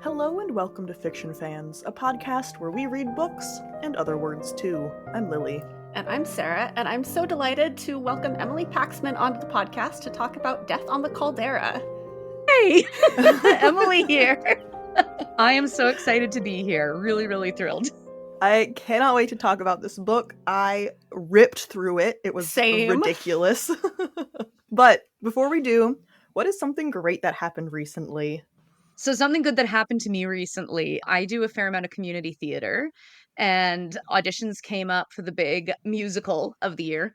Hello and welcome to Fiction Fans, a podcast where we read books and other words too. I'm Lily. And I'm Sarah, and I'm so delighted to welcome Emily Paxman onto the podcast to talk about Death on the Caldera. Hey! Emily here. I am so excited to be here. Really, really thrilled. I cannot wait to talk about this book. I ripped through it. It was ridiculous. But before we do, what is something great that happened recently? So something good that happened to me recently, I do a fair amount of community theater, and auditions came up for the big musical of the year.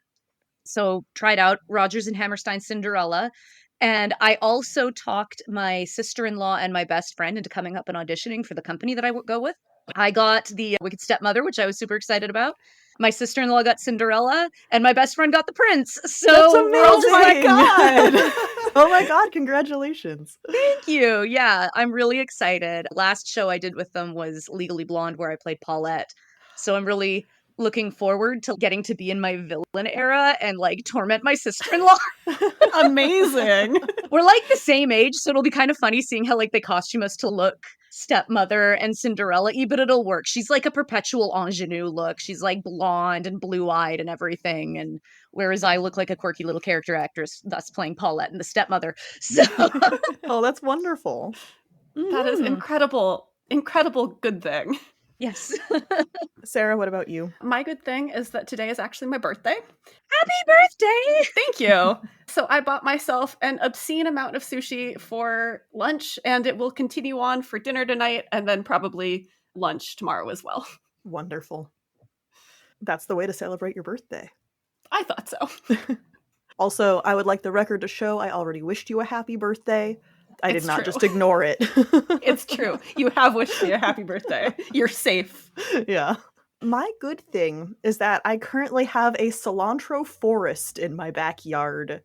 So tried out Rodgers and Hammerstein's Cinderella. And I also talked my sister-in-law and my best friend into coming up and auditioning for the company that I go with. I got the Wicked Stepmother, which I was super excited about. My sister-in-law got Cinderella, and my best friend got the Prince. So that's amazing. We're all just like, God. Oh my God, congratulations. Thank you. Yeah, I'm really excited. Last show I did with them was Legally Blonde, where I played Paulette. So I'm really looking forward to getting to be in my villain era and like torment my sister-in-law. Amazing. We're like the same age, so it'll be kind of funny seeing how like they costume us to look stepmother and Cinderella-y, but it'll work. She's like a perpetual ingenue look. She's like blonde and blue-eyed and everything, and whereas I look like a quirky little character actress, thus playing Paulette and the stepmother. So oh, that's wonderful. That is incredible good thing. Yes. Sarah, what about you? My good thing is that today is actually my birthday. Happy birthday! Thank you. So I bought myself an obscene amount of sushi for lunch, and it will continue on for dinner tonight, and then probably lunch tomorrow as well. Wonderful. That's the way to celebrate your birthday. I thought so. Also, I would like the record to show I already wished you a happy birthday. I did not just ignore it. It's true. You have wished me a happy birthday. You're safe. Yeah. My good thing is that I currently have a cilantro forest in my backyard.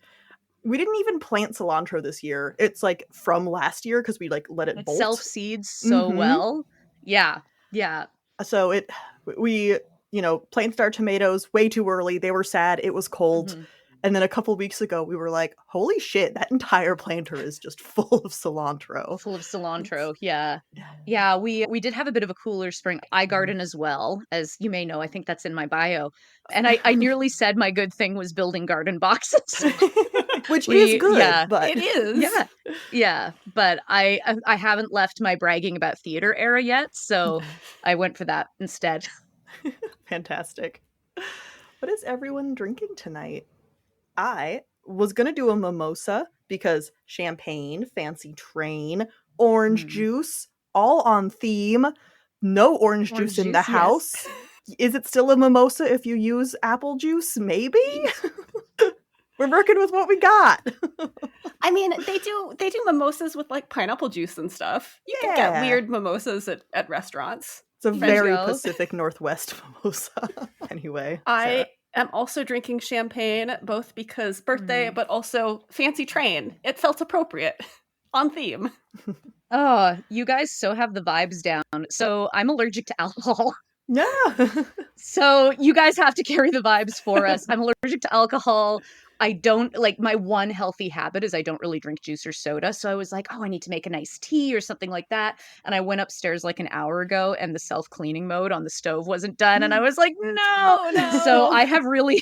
We didn't even plant cilantro this year. It's like from last year because we like let it bolt. Self-seeds so well. Yeah. Yeah. So we planted our tomatoes way too early. They were sad. It was cold. Mm-hmm. And then a couple weeks ago, we were like, holy shit, that entire planter is just full of cilantro. Full of cilantro, yeah. Yeah, we did have a bit of a cooler spring. I garden as well, as you may know. I think that's in my bio. And I nearly said my good thing was building garden boxes. Which is good, yeah, but... It is. Yeah. But I haven't left my bragging about theater era yet, so I went for that instead. Fantastic. What is everyone drinking tonight? I was going to do a mimosa because champagne, fancy train, orange juice, all on theme. No orange juice in the house. Yes. Is it still a mimosa if you use apple juice? Maybe? We're working with what we got. I mean, they do mimosas with like pineapple juice and stuff. You can get weird mimosas at restaurants. It's a very Pacific Northwest mimosa. Anyway. I'm also drinking champagne, both because birthday, but also fancy train. It felt appropriate. On theme. Oh, you guys so have the vibes down. So I'm allergic to alcohol. Yeah. So you guys have to carry the vibes for us. I'm allergic to alcohol. I don't, like, my one healthy habit is I don't really drink juice or soda. So I was like, I need to make a nice tea or something like that. And I went upstairs like an hour ago and the self-cleaning mode on the stove wasn't done. And I was like, no. So I have really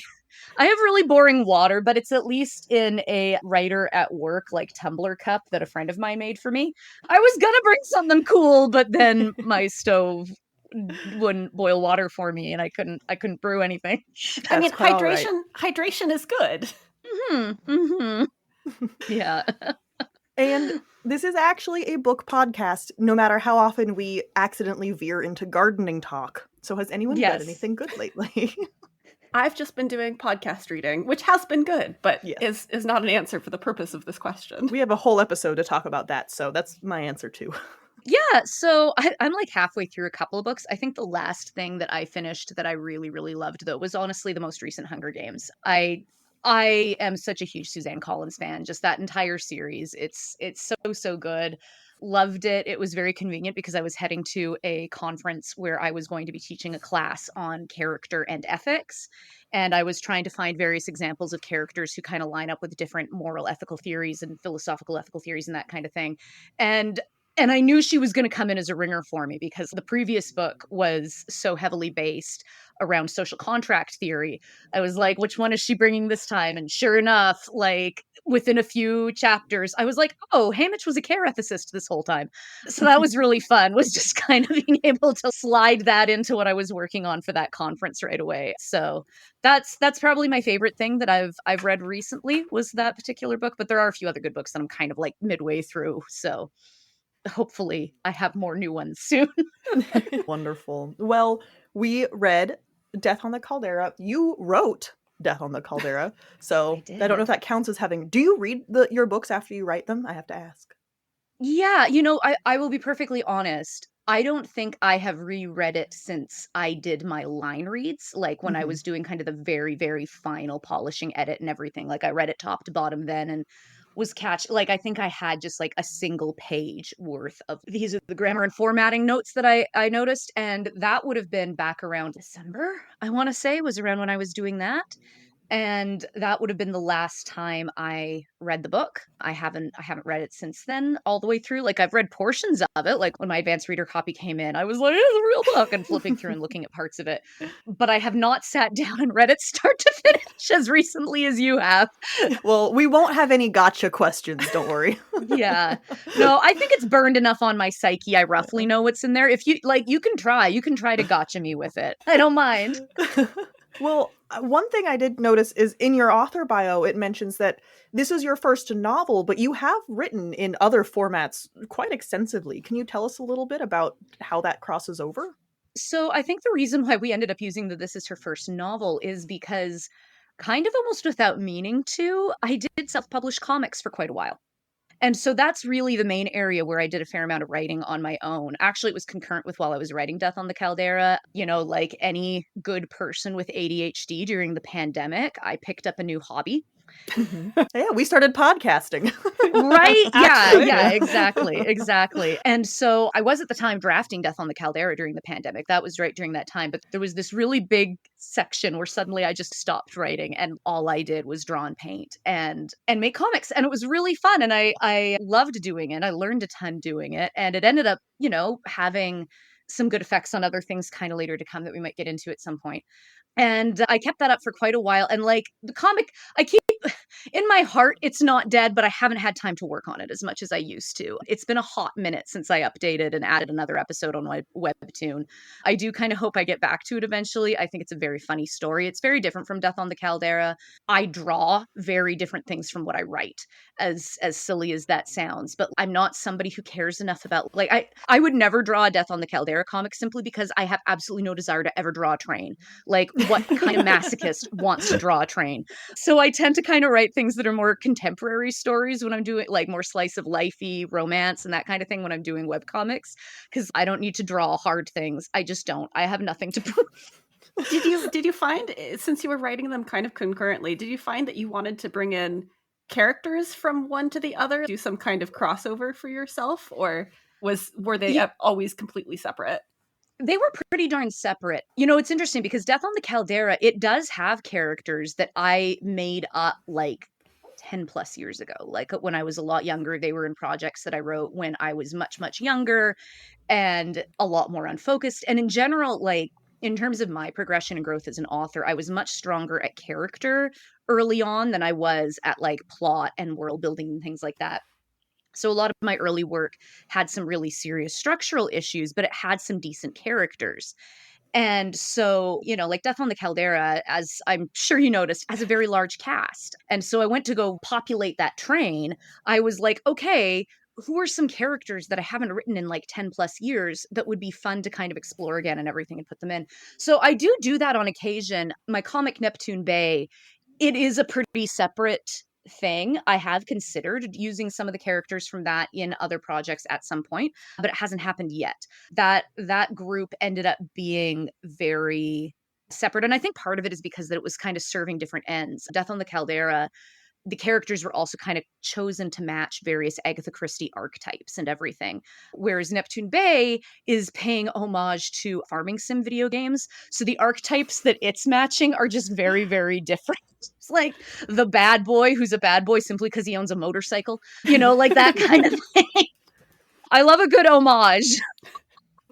boring water, but it's at least in a writer at work, like tumbler cup that a friend of mine made for me. I was going to bring something cool, but then my stove wouldn't boil water for me and I couldn't brew anything. I mean, hydration is good. Yeah. And this is actually a book podcast, no matter how often we accidentally veer into gardening talk. So has anyone read anything good lately? I've just been doing podcast reading, which has been good, but is not an answer for the purpose of this question. We have a whole episode to talk about that, so that's my answer too. Yeah, so I'm like halfway through a couple of books. I think the last thing that I finished that I really, really loved, though, was honestly the most recent Hunger Games. I am such a huge Suzanne Collins fan. Just that entire series. It's so good. Loved it. It was very convenient because I was heading to a conference where I was going to be teaching a class on character and ethics. And I was trying to find various examples of characters who kind of line up with different moral ethical theories and philosophical ethical theories and that kind of thing. And And I knew she was going to come in as a ringer for me because the previous book was so heavily based around social contract theory. I was like, which one is she bringing this time? And sure enough, like within a few chapters, I was like, oh, Hamish was a care ethicist this whole time. So that was really fun, was just kind of being able to slide that into what I was working on for that conference right away. So that's probably my favorite thing that I've read recently was that particular book. But there are a few other good books that I'm kind of like midway through. So hopefully I have more new ones soon. Wonderful. Well, we read Death on the Caldera. You wrote Death on the Caldera. So I don't know if that counts as having... Do you read your books after you write them? I have to ask. Yeah, I will be perfectly honest. I don't think I have reread it since I did my line reads, like when I was doing kind of the very, very final polishing edit and everything. Like I read it top to bottom then and was like I think I had just like a single page worth of these are the grammar and formatting notes that I noticed. And that would have been back around December, I want to say, was around when I was doing that. And that would have been the last time I read the book. I haven't read it since then all the way through. Like I've read portions of it. Like when my advanced reader copy came in, I was like, it's a real book and flipping through and looking at parts of it. But I have not sat down and read it start to finish as recently as you have. Well, we won't have any gotcha questions, don't worry. Yeah. No, I think it's burned enough on my psyche. I roughly know what's in there. If you like, you can try to gotcha me with it. I don't mind. Well, one thing I did notice is in your author bio, it mentions that this is your first novel, but you have written in other formats quite extensively. Can you tell us a little bit about how that crosses over? So I think the reason why we ended up using the This Is Her First Novel is because, kind of almost without meaning to, I did self-publish comics for quite a while. And so that's really the main area where I did a fair amount of writing on my own. Actually, it was concurrent with while I was writing Death on the Caldera. You know, like any good person with ADHD during the pandemic, I picked up a new hobby. Yeah, we started podcasting. Right? Yeah, exactly. And so I was at the time drafting Death on the Caldera during the pandemic. That was right during that time. But there was this really big section where suddenly I just stopped writing and all I did was draw and paint and make comics. And it was really fun. And I loved doing it. I learned a ton doing it. And it ended up, having some good effects on other things kind of later to come that we might get into at some point. And I kept that up for quite a while. And like the comic, I keep in my heart, it's not dead, but I haven't had time to work on it as much as I used to. It's been a hot minute since I updated and added another episode on my webtoon. I do kind of hope I get back to it eventually. I think it's a very funny story. It's very different from Death on the Caldera. I draw very different things from what I write, as silly as that sounds. But I'm not somebody who cares enough about, like, I would never draw a Death on the Caldera comic simply because I have absolutely no desire to ever draw a train. Like, what kind of masochist wants to draw a train? So I tend to kind of write things that are more contemporary stories when I'm doing like more slice of lifey romance and that kind of thing when I'm doing webcomics, because I don't need to draw hard things. I just don't. I have nothing to prove. Did you find, since you were writing them kind of concurrently, did you find that you wanted to bring in characters from one to the other, do some kind of crossover for yourself, or were they always completely separate? They were pretty darn separate. It's interesting because Death on the Caldera, it does have characters that I made up like 10 plus years ago. Like when I was a lot younger, they were in projects that I wrote when I was much, much younger and a lot more unfocused. And in general, like in terms of my progression and growth as an author, I was much stronger at character early on than I was at like plot and world building and things like that. So a lot of my early work had some really serious structural issues, but it had some decent characters. And so, like Death on the Caldera, as I'm sure you noticed, has a very large cast. And so I went to go populate that train. I was like, okay, who are some characters that I haven't written in like 10 plus years that would be fun to kind of explore again and everything and put them in? So I do that on occasion. My comic Neptune Bay, it is a pretty separate thing. I have considered using some of the characters from that in other projects at some point, but it hasn't happened yet. That group ended up being very separate. And I think part of it is because that it was kind of serving different ends. Death on the Caldera, the characters were also kind of chosen to match various Agatha Christie archetypes and everything. Whereas Neptune Bay is paying homage to farming sim video games. So the archetypes that it's matching are just very, very different. It's like the bad boy who's a bad boy simply because he owns a motorcycle, like that kind of thing. I love a good homage.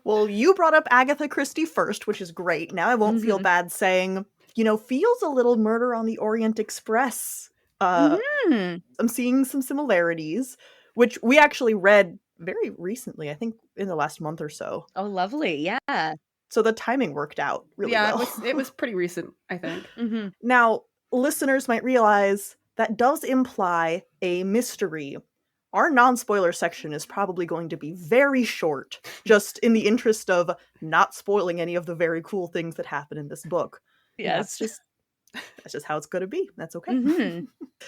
Well, you brought up Agatha Christie first, which is great. Now I won't feel bad saying, feels a little Murder on the Orient Express. I'm seeing some similarities, which we actually read very recently, I think in the last month or so. Oh, lovely. Yeah. So the timing worked out really well. It was pretty recent, I think. Now, listeners might realize that does imply a mystery. Our non-spoiler section is probably going to be very short, just in the interest of not spoiling any of the very cool things that happen in this book. Yes. That's just how it's going to be. That's okay.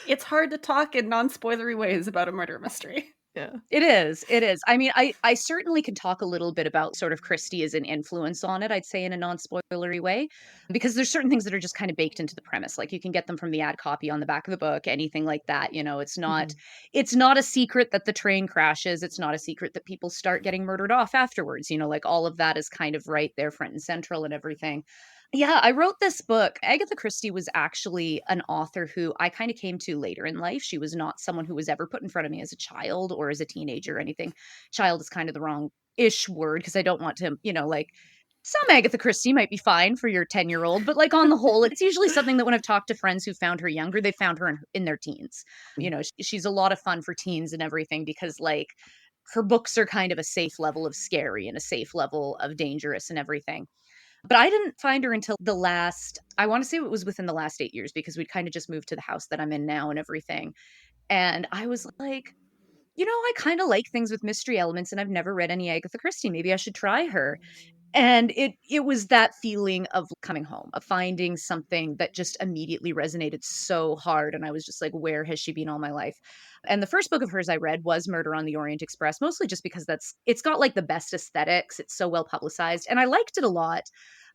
It's hard to talk in non-spoilery ways about a murder mystery. Yeah. It is. I mean, I certainly can talk a little bit about sort of Christie as an influence on it, I'd say in a non-spoilery way, because there's certain things that are just kind of baked into the premise. Like you can get them from the ad copy on the back of the book, anything like that. It's not a secret that the train crashes. It's not a secret that people start getting murdered off afterwards. Like all of that is kind of right there front and central and everything. Yeah, I wrote this book. Agatha Christie was actually an author who I kind of came to later in life. She was not someone who was ever put in front of me as a child or as a teenager or anything. Child is kind of the wrong-ish word because I don't want to, some Agatha Christie might be fine for your 10-year-old, but like on the whole, it's usually something that when I've talked to friends who found her younger, they found her in their teens. She's a lot of fun for teens and everything because like her books are kind of a safe level of scary and a safe level of dangerous and everything. But I didn't find her until I want to say it was within the last 8 years because we'd kind of just moved to the house that I'm in now and everything. And I was like, I kind of like things with mystery elements and I've never read any Agatha Christie. Maybe I should try her. And it was that feeling of coming home, of finding something that just immediately resonated so hard. And I was just like, where has she been all my life? And the first book of hers I read was Murder on the Orient Express, mostly just because it's got like the best aesthetics. It's so well publicized and I liked it a lot.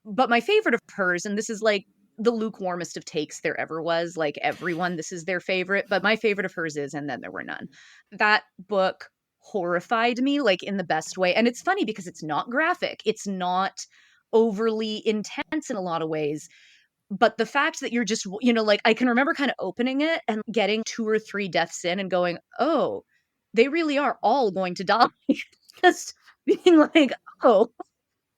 But my favorite of hers, and this is like the lukewarmest of takes there ever was, like everyone, this is their favorite, but my favorite of hers is And Then There Were None. That book horrified me, like in the best way. And it's funny because it's not graphic. It's not overly intense in a lot of ways. But the fact that you're just, like I can remember kind of opening it and getting 2 or 3 deaths in and going, oh, they really are all going to die. Just being like, oh,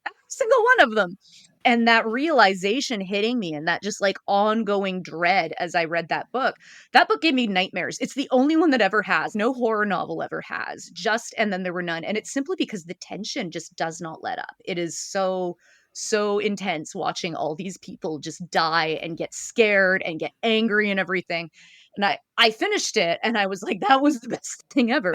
every single one of them. And that realization hitting me and that just like ongoing dread as I read that book gave me nightmares. It's the only one that ever has. No horror novel ever has. Just And Then There Were None. And it's simply because the tension just does not let up. It is so intense watching all these people just die and get scared and get angry and everything. And I finished it and I was like, that was the best thing ever.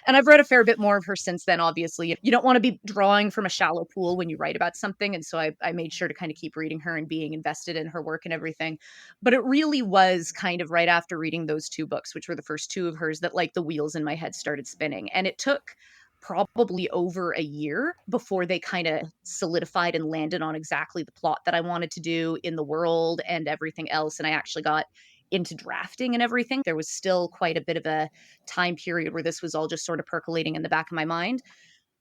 And I've read a fair bit more of her since then, obviously. You don't want to be drawing from a shallow pool when you write about something. And so I made sure to kind of keep reading her and being invested in her work and everything. But it really was kind of right after reading those 2 books, which were the first 2 of hers, that like the wheels in my head started spinning. And it took probably over a year before they kind of solidified and landed on exactly the plot that I wanted to do in the world and everything else. And I actually got into drafting and everything. There was still quite a bit of a time period where this was all just sort of percolating in the back of my mind.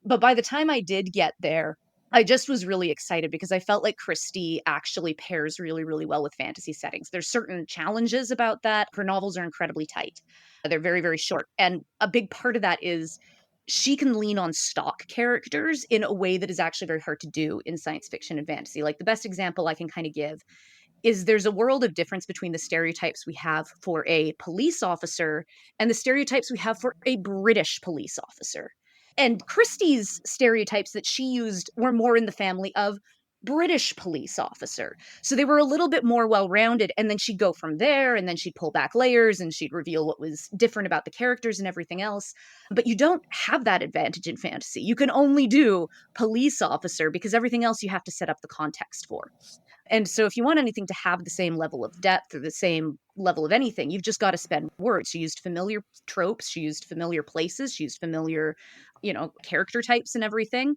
But by the time I did get there, I just was really excited because I felt like Christie actually pairs really, really well with fantasy settings. There's certain challenges about that. Her novels are incredibly tight. They're very, very short. And a big part of that is she can lean on stock characters in a way that is actually very hard to do in science fiction and fantasy. Like the best example I can kind of give is there's a world of difference between the stereotypes we have for a police officer and the stereotypes we have for a British police officer. And Christie's stereotypes that she used were more in the family of British police officer. So they were a little bit more well-rounded. And then she'd go from there and then she'd pull back layers and she'd reveal what was different about the characters and everything else. But you don't have that advantage in fantasy. You can only do police officer because everything else you have to set up the context for. And so if you want anything to have the same level of depth or the same level of anything, you've just got to spend words. She used familiar tropes, she used familiar places, she used familiar, character types and everything.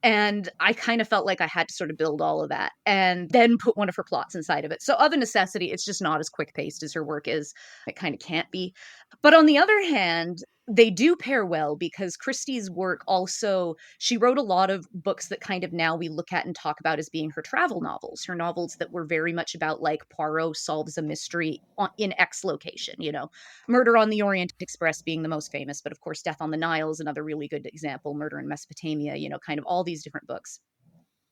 And I kind of felt like I had to sort of build all of that and then put one of her plots inside of it. So of a necessity, it's just not as quick paced as her work is. It kind of can't be. But on the other hand, they do pair well because Christie's work also, she wrote a lot of books that kind of now we look at and talk about as being her travel novels, her novels that were very much about like Poirot solves a mystery in X location, you know, Murder on the Orient Express being the most famous, but of course Death on the Nile is another really good example, Murder in Mesopotamia, you know, kind of all these different books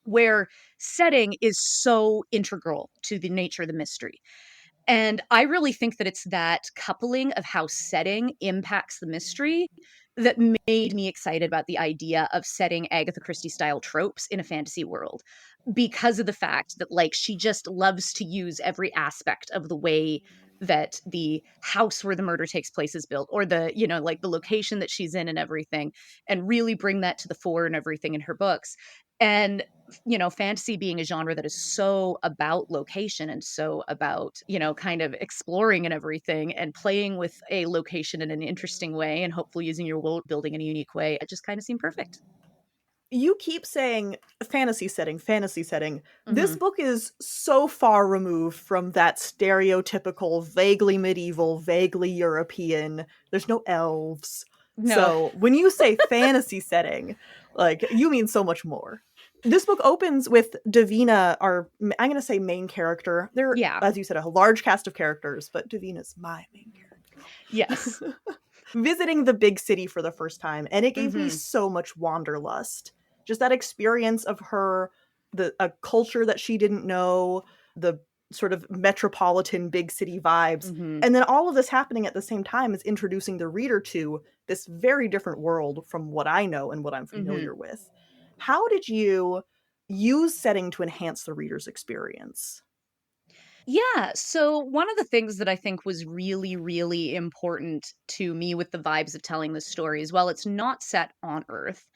where setting is so integral to the nature of the mystery. And I really think that it's that coupling of how setting impacts the mystery that made me excited about the idea of setting Agatha Christie style tropes in a fantasy world, because of the fact that like she just loves to use every aspect of the way that the house where the murder takes place is built, or the, you know, like the location that she's in and everything, and really bring that to the fore and everything in her books. And you know, fantasy being a genre that is so about location and so about, you know, kind of exploring and everything and playing with a location in an interesting way and hopefully using your world building in a unique way, it just kind of seemed perfect. You keep saying fantasy setting, fantasy setting. This Mhm. book is so far removed from that stereotypical, vaguely medieval, vaguely European. There's no elves. No. So when you say fantasy setting, like, you mean so much more. This book opens with Davina, our, I'm going to say main character. There, Yeah. as you said, a large cast of characters, but Davina's my main character. Yes. Visiting the big city for the first time, and it gave me Mhm. so much wanderlust. Just that experience of her, a culture that she didn't know, the sort of metropolitan big city vibes, Mhm. and then all of this happening at the same time is introducing the reader to this very different world from what I know and what I'm Mhm. familiar with. How did you use setting to enhance the reader's experience? Yeah. So, one of the things that I think was really, really important to me with the vibes of telling this story is while it's not set on Earth,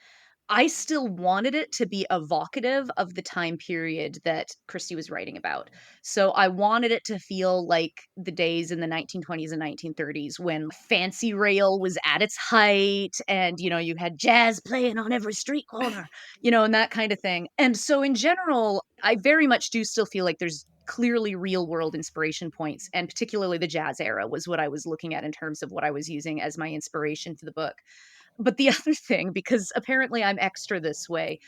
I still wanted it to be evocative of the time period that Christie was writing about. So I wanted it to feel like the days in the 1920s and 1930s when fancy rail was at its height and, you know, you had jazz playing on every street corner, you know, and that kind of thing. And so in general, I very much do still feel like there's clearly real world inspiration points, and particularly the jazz era was what I was looking at in terms of what I was using as my inspiration for the book. But the other thing, because apparently I'm extra this way,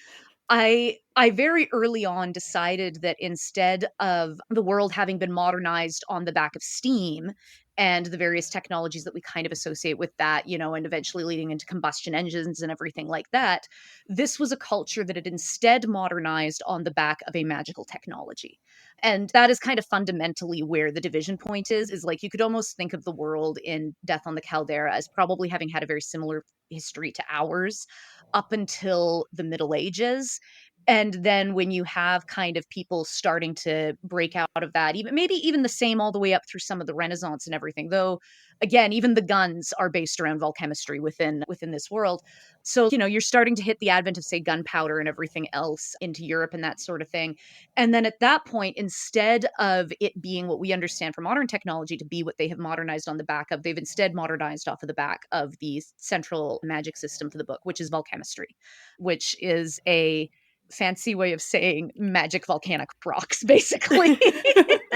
I very early on decided that instead of the world having been modernized on the back of steam and the various technologies that we kind of associate with that, you know, and eventually leading into combustion engines and everything like that, this was a culture that had instead modernized on the back of a magical technology. And that is kind of fundamentally where the division point is like you could almost think of the world in Death on the Caldera as probably having had a very similar history to ours up until the Middle Ages. And then when you have kind of people starting to break out of that, even maybe even the same all the way up through some of the Renaissance and everything, though again, even the guns are based around volchemistry within this world. So, you know, you're starting to hit the advent of, say, gunpowder and everything else into Europe and that sort of thing. And then at that point, instead of it being what we understand from modern technology to be what they have modernized on the back of, they've instead modernized off of the back of the central magic system for the book, which is volchemistry, which is a fancy way of saying magic volcanic rocks, basically.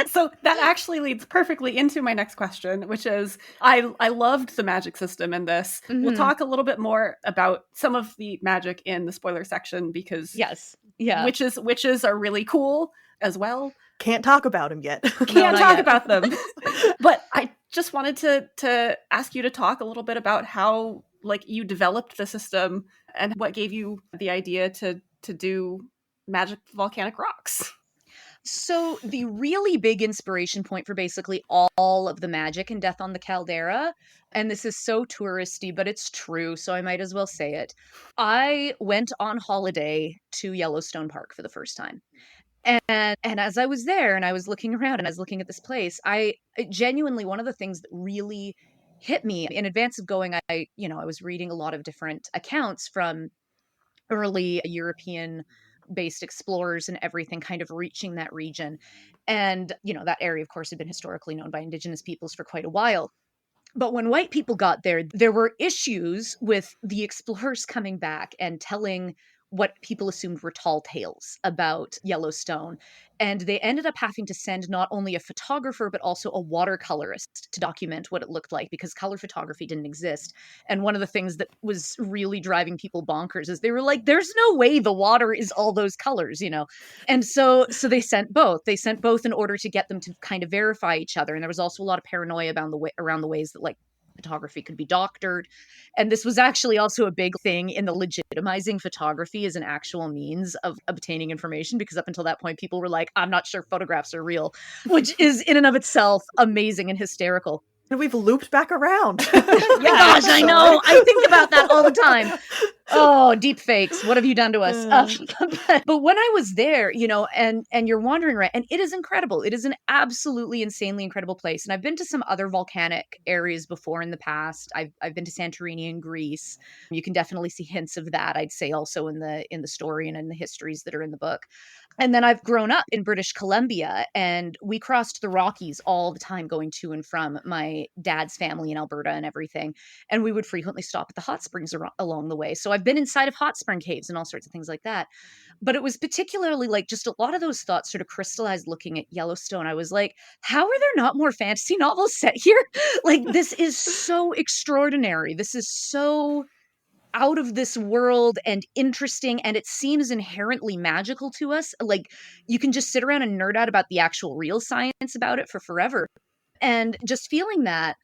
So that actually leads perfectly into my next question, which is I loved the magic system in this. We'll Mhm. talk a little bit more about some of the magic in the spoiler section because Yes. Yeah. witches are really cool as well. Can't talk about him yet. No, Can't not talk yet. about them. But I just wanted to ask you to talk a little bit about how like you developed the system and what gave you the idea to do magic volcanic rocks. So the really big inspiration point for basically all of the magic in Death on the Caldera, and this is so touristy, but it's true, so I might as well say it. I went on holiday to Yellowstone Park for the first time. And as I was there and I was looking around and I was looking at this place, I genuinely, one of the things that really hit me in advance of going, you know, I was reading a lot of different accounts from early European based explorers and everything kind of reaching that region. And, you know, that area, of course, had been historically known by indigenous peoples for quite a while. But when white people got there, there were issues with the explorers coming back and telling what people assumed were tall tales about Yellowstone. And they ended up having to send not only a photographer, but also a watercolorist to document what it looked like, because color photography didn't exist. And one of the things that was really driving people bonkers is they were like, there's no way the water is all those colors, you know? And so they sent both. They sent both in order to get them to kind of verify each other. And there was also a lot of paranoia around the ways that like photography could be doctored. And this was actually also a big thing in the legitimizing photography as an actual means of obtaining information, because up until that point, people were like, I'm not sure photographs are real, which is in and of itself amazing and hysterical. And we've looped back around. Yeah, gosh, I know. I think about that all the time. Oh, deep fakes. What have you done to us? But when I was there, you know, and you're wandering around, and it is incredible. It is an absolutely insanely incredible place. And I've been to some other volcanic areas before in the past. I've been to Santorini in Greece. You can definitely see hints of that, I'd say, also in the story and in the histories that are in the book. And then I've grown up in British Columbia, and we crossed the Rockies all the time going to and from my dad's family in Alberta and everything. And we would frequently stop at the hot springs along the way. So I've been inside of hot spring caves and all sorts of things like that. But it was particularly like just a lot of those thoughts sort of crystallized looking at Yellowstone. I was like, how are there not more fantasy novels set here? Like, this is so extraordinary. This is so out of this world and interesting, and it seems inherently magical to us. Like, you can just sit around and nerd out about the actual real science about it for forever. And just feeling that,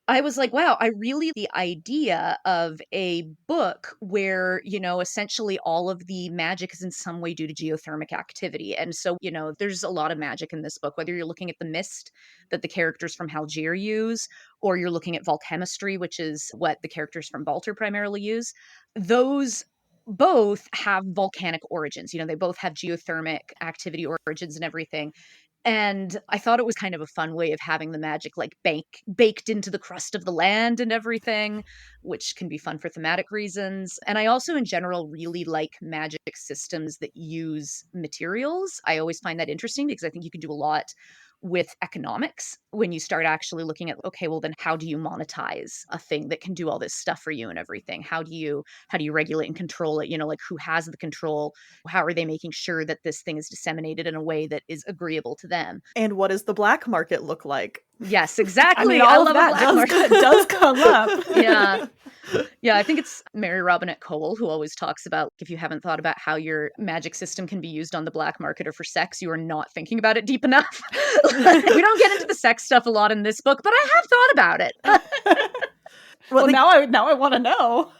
I was like, wow, the idea of a book where, you know, essentially all of the magic is in some way due to geothermic activity. And so, you know, there's a lot of magic in this book, whether you're looking at the mist that the characters from Algiers use, or you're looking at volchemistry, which is what the characters from Balter primarily use. Those both have volcanic origins. You know, they both have geothermic activity origins and everything. And I thought it was kind of a fun way of having the magic like baked into the crust of the land and everything, which can be fun for thematic reasons. And I also in general really like magic systems that use materials. I always find that interesting because I think you can do a lot with economics when you start actually looking at, okay, well then how do you monetize a thing that can do all this stuff for you and everything? How do you regulate and control it? You know, like who has the control? How are they making sure that this thing is disseminated in a way that is agreeable to them? And what does the black market look like? Yes, exactly. I mean, all of that does come up. Yeah. Yeah, I think it's Mary Robinette Kowal who always talks about, if you haven't thought about how your magic system can be used on the black market or for sex, you are not thinking about it deep enough. We don't get into the sex stuff a lot in this book, but I have thought about it. Well, now I want to know.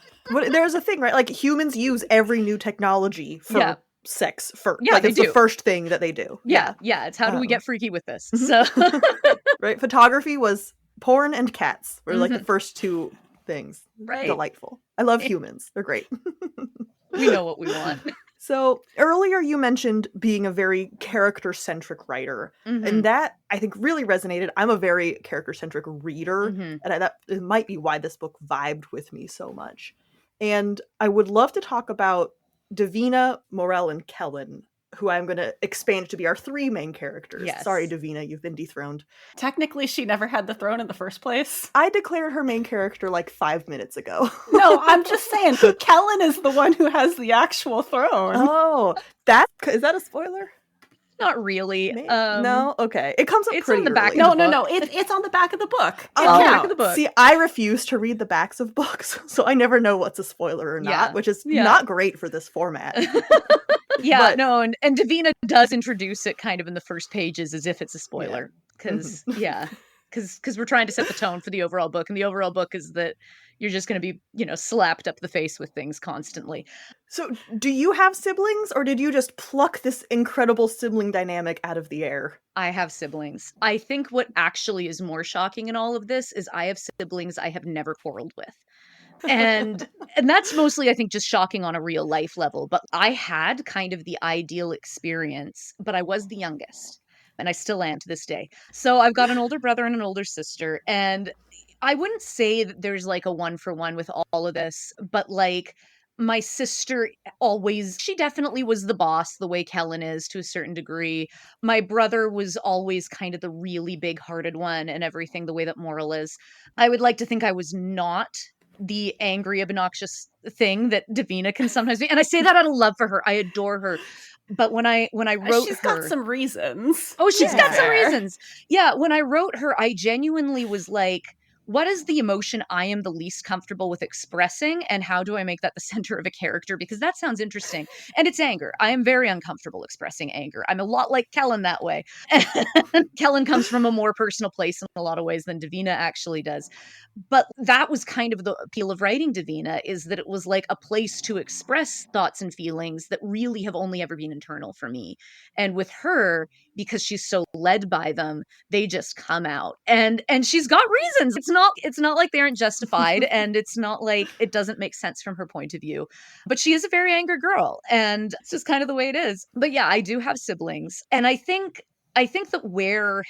There's a thing, right? Like humans use every new technology for sex first. Yeah, like it's do. The first thing that they do. Yeah. It's how do we get freaky with this? So right, photography was porn and cats were like the first two things. Right. Delightful. I love humans. They're great. We know what we want. So earlier you mentioned being a very character-centric writer, and that I think really resonated. I'm a very character-centric reader, and that it might be why this book vibed with me so much. And I would love to talk about Davina, Morel, and Kellen, who I'm going to expand to be our three main characters. Yes. Sorry, Davina, you've been dethroned. Technically, she never had the throne in the first place. I declared her main character like 5 minutes ago. No, I'm just saying, Kellen is the one who has the actual throne. Oh, is that a spoiler? Not really. No? Okay. It comes up it's pretty on the back early. No. It's on the back of the book. It's on the back of the book. See, I refuse to read the backs of books, so I never know what's a spoiler or not, which is not great for this format. And Davina does introduce it kind of in the first pages as if it's a spoiler. Because we're trying to set the tone for the overall book, and the overall book is that you're just going to be, slapped up the face with things constantly. So do you have siblings, or did you just pluck this incredible sibling dynamic out of the air? I have siblings. I think what actually is more shocking in all of this is I have siblings I have never quarreled with. And that's mostly, I think, just shocking on a real life level. But I had kind of the ideal experience, but I was the youngest. And I still am to this day. So I've got an older brother and an older sister. And I wouldn't say that there's like a 1-for-1 with all of this, but like my sister she definitely was the boss, the way Kellen is to a certain degree. My brother was always kind of the really big-hearted one and everything, the way that Moral is. I would like to think I was not the angry, obnoxious thing that Davina can sometimes be. And I say that out of love for her. I adore her. But when I wrote she's her, got some reasons. oh, she's Yeah. got some reasons. Yeah, when I wrote her, I genuinely was like, what is the emotion I am the least comfortable with expressing, and how do I make that the center of a character? Because that sounds interesting. And it's anger. I am very uncomfortable expressing anger. I'm a lot like Kellen that way. Kellen comes from a more personal place in a lot of ways than Davina actually does. But that was kind of the appeal of writing Davina, is that it was like a place to express thoughts and feelings that really have only ever been internal for me. And with her, because she's so led by them, they just come out. And she's got reasons. It's not like they aren't justified, and it's not like it doesn't make sense from her point of view. But she is a very angry girl, and it's just kind of the way it is. But yeah, I do have siblings. And I think that where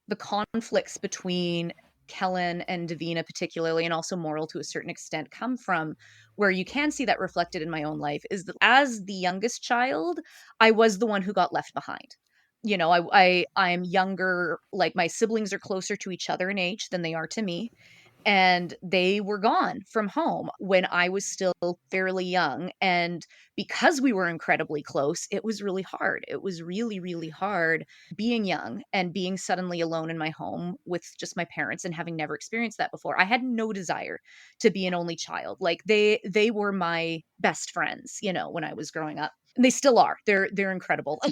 the conflicts between Kellen and Davina particularly, and also Moral to a certain extent, come from, where you can see that reflected in my own life, is that as the youngest child, I was the one who got left behind. You know, I'm younger, like my siblings are closer to each other in age than they are to me. And they were gone from home when I was still fairly young. And because we were incredibly close, it was really hard. It was really, really hard being young and being suddenly alone in my home with just my parents and having never experienced that before. I had no desire to be an only child. Like they were my best friends, you know, when I was growing up. And they still are. They're incredible.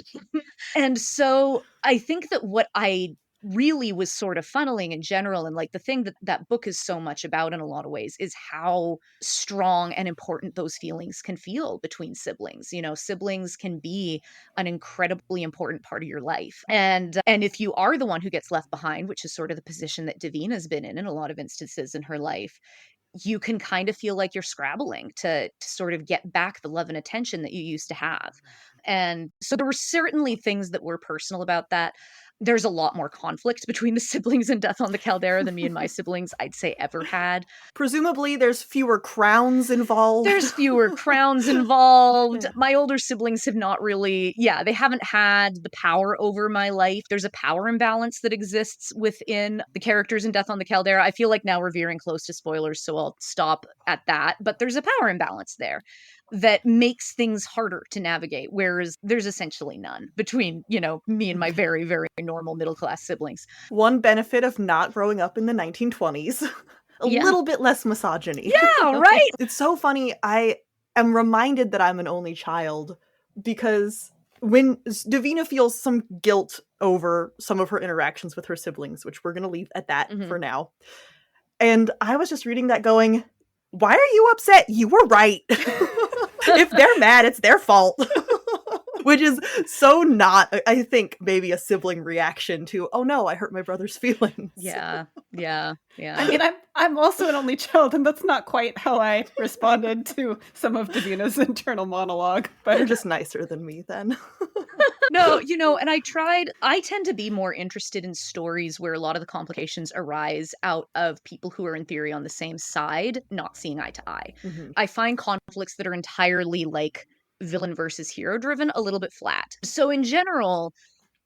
And so I think that what I really was sort of funneling in general, and like the thing that that book is so much about in a lot of ways, is how strong and important those feelings can feel between siblings. You know, siblings can be an incredibly important part of your life. And if you are the one who gets left behind, which is sort of the position that Davina's been in a lot of instances in her life, you can kind of feel like you're scrabbling to sort of get back the love and attention that you used to have. And so there were certainly things that were personal about that. There's a lot more conflict between the siblings in Death on the Caldera than me and my siblings, I'd say, ever had. Presumably there's fewer crowns involved. There's fewer crowns involved. Yeah. My older siblings have not really, they haven't had the power over my life. There's a power imbalance that exists within the characters in Death on the Caldera. I feel like now we're veering close to spoilers, so I'll stop at that. But there's a power imbalance there that makes things harder to navigate, whereas there's essentially none between, you know, me and my very, very normal middle-class siblings. One benefit of not growing up in the 1920s, a little bit less misogyny. Yeah, right? It's so funny. I am reminded that I'm an only child because when Davina feels some guilt over some of her interactions with her siblings, which we're going to leave at that for now. And I was just reading that going, why are you upset? You were right. If they're mad, it's their fault. Which is so not, I think, maybe a sibling reaction to, oh no, I hurt my brother's feelings. Yeah. I mean, I'm also an only child, and that's not quite how I responded to some of Davina's internal monologue. But You're just nicer than me then. No, you know, and I tend to be more interested in stories where a lot of the complications arise out of people who are in theory on the same side, not seeing eye to eye. Mm-hmm. I find conflicts that are entirely like villain versus hero driven a little bit flat. So in general,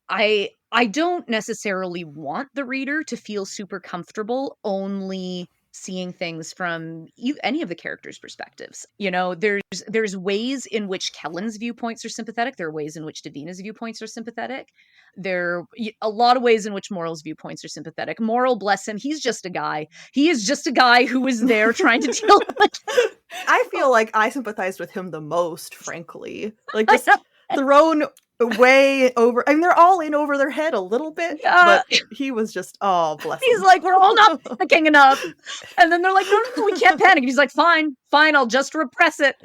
I don't necessarily want the reader to feel super comfortable only seeing things from any of the characters' perspectives. You know, there's ways in which Kellen's viewpoints are sympathetic. There are ways in which Davina's viewpoints are sympathetic. There are a lot of ways in which Moral's viewpoints are sympathetic. Moral, bless him, he's just a guy. He is just a guy who was there trying to deal with I feel like I sympathized with him the most, frankly. Like, just thrown way over. I mean, they're all in over their head a little bit, but he was just, oh, bless him. He's like, we're all not panicking enough. And then they're like, no, we can't panic. And he's like, fine, I'll just repress it.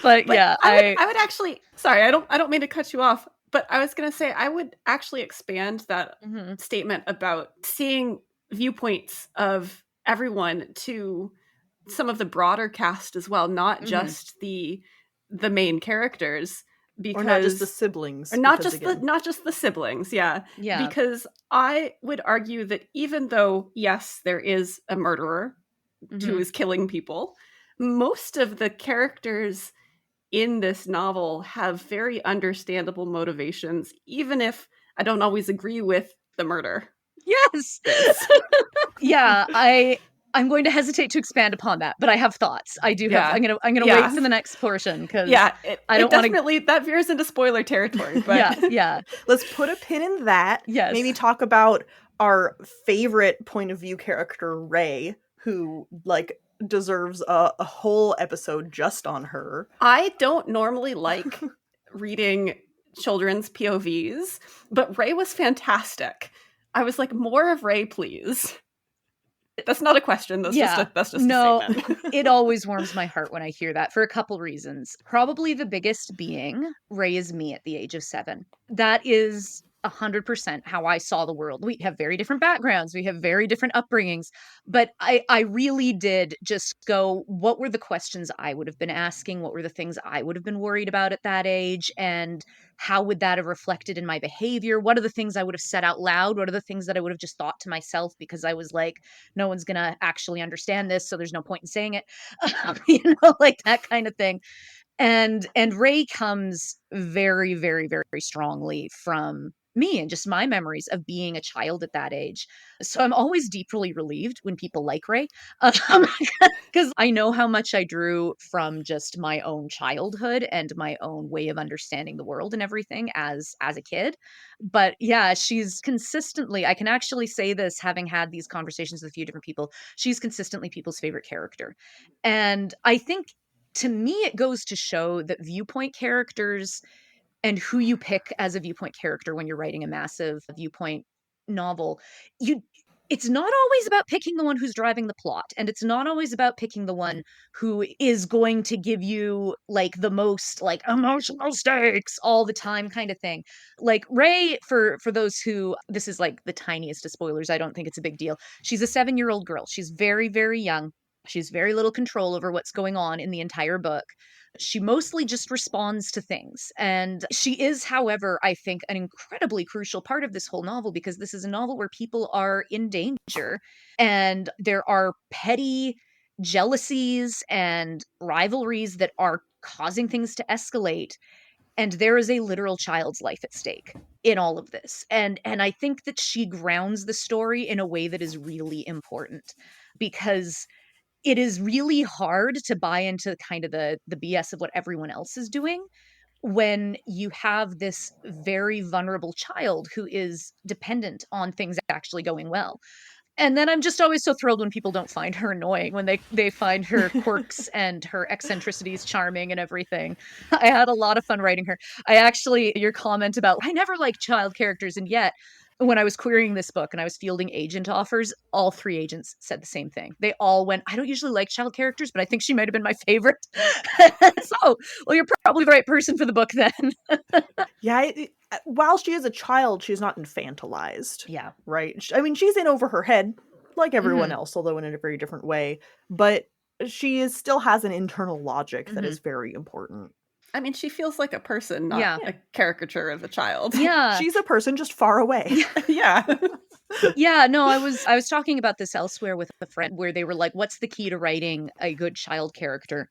but yeah, I would actually, sorry, I don't mean to cut you off, but I was going to say, I would actually expand that statement about seeing viewpoints of everyone to some of the broader cast as well, not just the main characters. Because, or not just the siblings. Or not just the siblings, yeah. Because I would argue that even though, yes, there is a murderer who is killing people, most of the characters in this novel have very understandable motivations, even if I don't always agree with the murder. Yes. Yeah, I'm going to hesitate to expand upon that, but I have thoughts. I do have. I'm gonna wait for the next portion because I don't want to. That veers into spoiler territory. But yeah. Let's put a pin in that. Yes. Maybe talk about our favorite point of view character, Ray, who deserves a whole episode just on her. I don't normally like reading children's POVs, but Ray was fantastic. I was like, more of Ray, please. That's not a question. That's just a statement. It always warms my heart when I hear that for a couple reasons. Probably the biggest being Ray is me at the age of 7. That is 100% how I saw the world. We have very different backgrounds. We have very different upbringings. But I really did just go, what were the questions I would have been asking? What were the things I would have been worried about at that age? And how would that have reflected in my behavior? What are the things I would have said out loud? What are the things that I would have just thought to myself because I was like, no one's going to actually understand this, so there's no point in saying it. Like that kind of thing. And Ray comes very, very, very strongly from me and just my memories of being a child at that age. So I'm always deeply relieved when people like Ray, because I know how much I drew from just my own childhood and my own way of understanding the world and everything as a kid. But yeah, she's consistently, I can actually say this having had these conversations with a few different people, she's consistently people's favorite character. And I think to me, it goes to show that viewpoint characters and who you pick as a viewpoint character when you're writing a massive viewpoint novel, it's not always about picking the one who's driving the plot, and it's not always about picking the one who is going to give you like the most like emotional stakes all the time kind of thing. Like Ray, for those who, this is like the tiniest of spoilers, I don't think it's a big deal. She's a 7-year-old girl. She's very, very young. She's very little control over what's going on in the entire book. She mostly just responds to things. And she is, however, I think, an incredibly crucial part of this whole novel, because this is a novel where people are in danger and there are petty jealousies and rivalries that are causing things to escalate. And there is a literal child's life at stake in all of this. And I think that she grounds the story in a way that is really important, because it is really hard to buy into kind of the BS of what everyone else is doing when you have this very vulnerable child who is dependent on things actually going well. And then I'm just always so thrilled when people don't find her annoying, when they find her quirks and her eccentricities charming and everything. I had a lot of fun writing her. Your comment about, I never liked child characters, and yet when I was querying this book and I was fielding agent offers, all 3 agents said the same thing. They all went, I don't usually like child characters, but I think she might have been my favorite. So, well, you're probably the right person for the book then. Yeah, while she is a child, she's not infantilized. Yeah. Right? I mean, she's in over her head, like everyone else, although in a very different way. But she still has an internal logic that is very important. I mean, she feels like a person, not a caricature of a child. Yeah. She's a person just far away. Yeah. Yeah, no, I was talking about this elsewhere with a friend where they were like, what's the key to writing a good child character?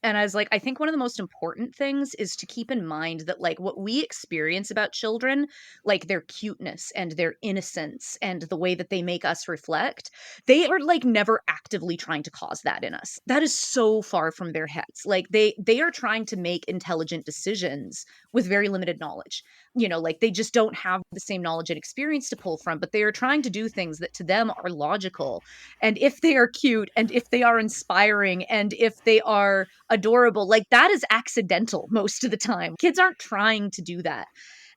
And I was like, I think one of the most important things is to keep in mind that, like, what we experience about children, like their cuteness and their innocence and the way that they make us reflect, they are like never actively trying to cause that in us. That is so far from their heads. Like they are trying to make intelligent decisions with very limited knowledge. Like they just don't have the same knowledge and experience to pull from, but they are trying to do things that to them are logical. And if they are cute and if they are inspiring and if they are adorable, like that is accidental most of the time. Kids aren't trying to do that.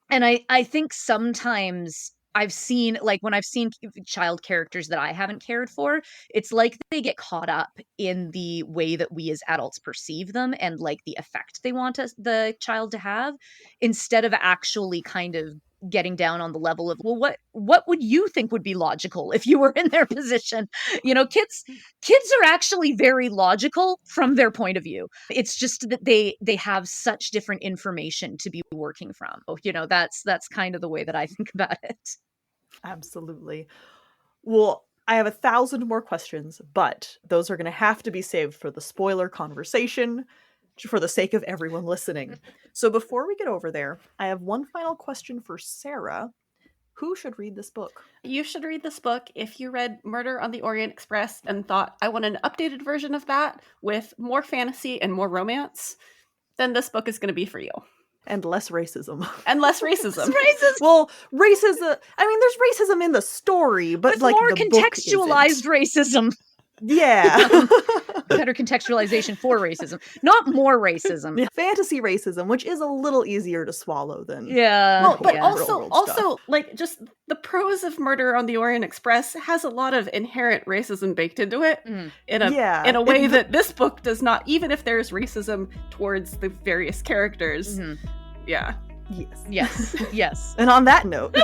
And I think sometimes I've seen, like when I've seen child characters that I haven't cared for, it's like they get caught up in the way that we as adults perceive them and like the effect they want the child to have, instead of actually kind of getting down on the level of, well, what would you think would be logical if you were in their position? Kids are actually very logical from their point of view. It's just that they have such different information to be working from. That's kind of the way that I think about it. Absolutely. Well, I have 1,000 more questions, but those are going to have to be saved for the spoiler conversation, for the sake of everyone listening. So before we get over there, I have one final question for Sarah. Who should read this book? You should read this book if you read Murder on the Orient Express and thought, I want an updated version of that with more fantasy and more romance, then this book is going to be for you. And less racism. And less racism. Well, racism, I mean, there's racism in the story, but With like more the book contextualized racism. Yeah. Better contextualization for racism. Not more racism. Yeah. Fantasy racism, which is a little easier to swallow than Well, but yeah. also like just the prose of Murder on the Orient Express has a lot of inherent racism baked into it in a way that this book does not, even if there's racism towards the various characters. Yeah. Yes. And on that note,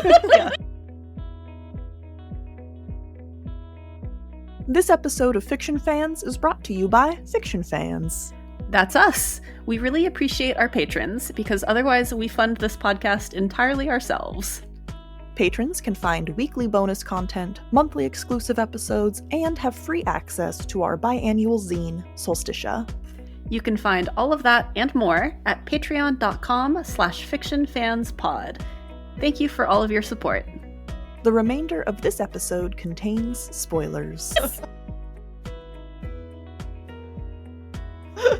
this episode of Fiction Fans is brought to you by Fiction Fans. That's us. We really appreciate our patrons because otherwise we fund this podcast entirely ourselves. Patrons can find weekly bonus content, monthly exclusive episodes, and have free access to our biannual zine, Solsticia. You can find all of that and more at patreon.com/fictionfanspod. Thank you for all of your support. The remainder of this episode contains spoilers.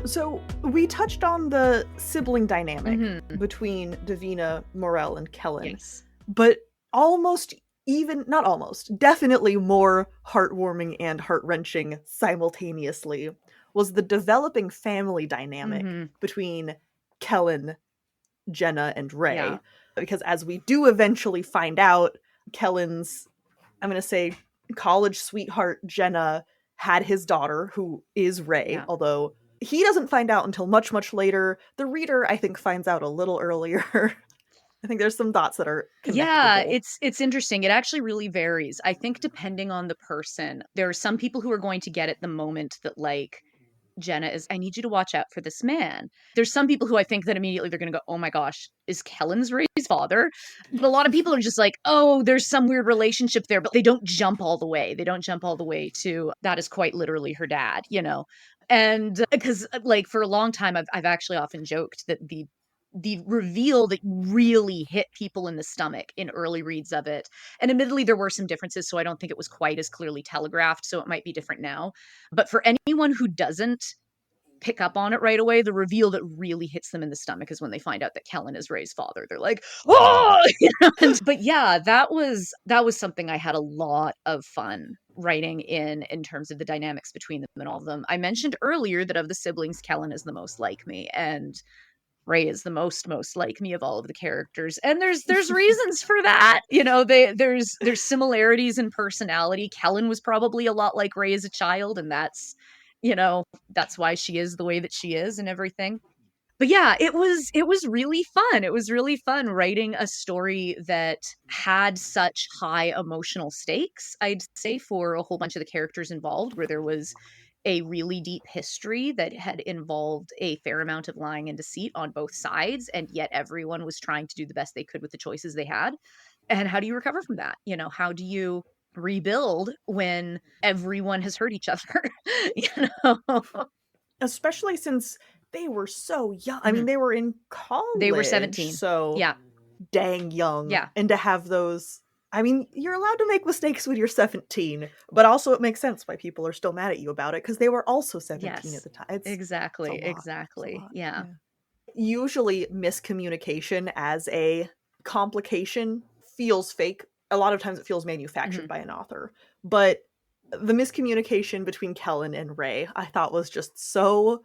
So, we touched on the sibling dynamic between Davina, Morel, and Kellen. Yes. But definitely more heartwarming and heart-wrenching simultaneously was the developing family dynamic between Kellen, Jenna, and Ray. Yeah. Because as we do eventually find out, Kellen's, I'm going to say, college sweetheart Jenna had his daughter, who is Ray, although he doesn't find out until much, much later. The reader, I think, finds out a little earlier. I think there's some dots that are connectable. Yeah, it's interesting. It actually really varies. I think depending on the person, there are some people who are going to get it the moment that, like, Jenna is, I need you to watch out for this man. There's some people who I think that immediately they're going to go, oh my gosh, is Kellen's Ray's father? But a lot of people are just like, oh, there's some weird relationship there, but they don't jump all the way. They don't jump all the way to that is quite literally her dad, you know? And because like for a long time, I've actually often joked that the reveal that really hit people in the stomach in early reads of it. And admittedly, there were some differences, so I don't think it was quite as clearly telegraphed, so it might be different now. But for anyone who doesn't pick up on it right away, the reveal that really hits them in the stomach is when they find out that Kellen is Ray's father. They're like, oh! But yeah, that was something I had a lot of fun writing in terms of the dynamics between them and all of them. I mentioned earlier that of the siblings, Kellen is the most like me, and Ray is the most like me of all of the characters. And there's reasons for that. You know, there's similarities in personality. Kellen was probably a lot like Ray as a child, and that's, you know, that's why she is the way that she is and everything. But yeah, it was really fun. It was really fun writing a story that had such high emotional stakes, I'd say, for a whole bunch of the characters involved, where there was a really deep history that had involved a fair amount of lying and deceit on both sides, and yet everyone was trying to do the best they could with the choices they had. And how do you recover from that? You know, how do you rebuild when everyone has hurt each other? You know, especially since they were so young. I mean, they were in college. They were 17. So yeah, dang young. Yeah. And to have those, I mean, you're allowed to make mistakes when you're 17, but also it makes sense why people are still mad at you about it, because they were also 17 at the time. Exactly. Yeah. Usually miscommunication as a complication feels fake. A lot of times it feels manufactured by an author. But the miscommunication between Kellen and Ray, I thought was just so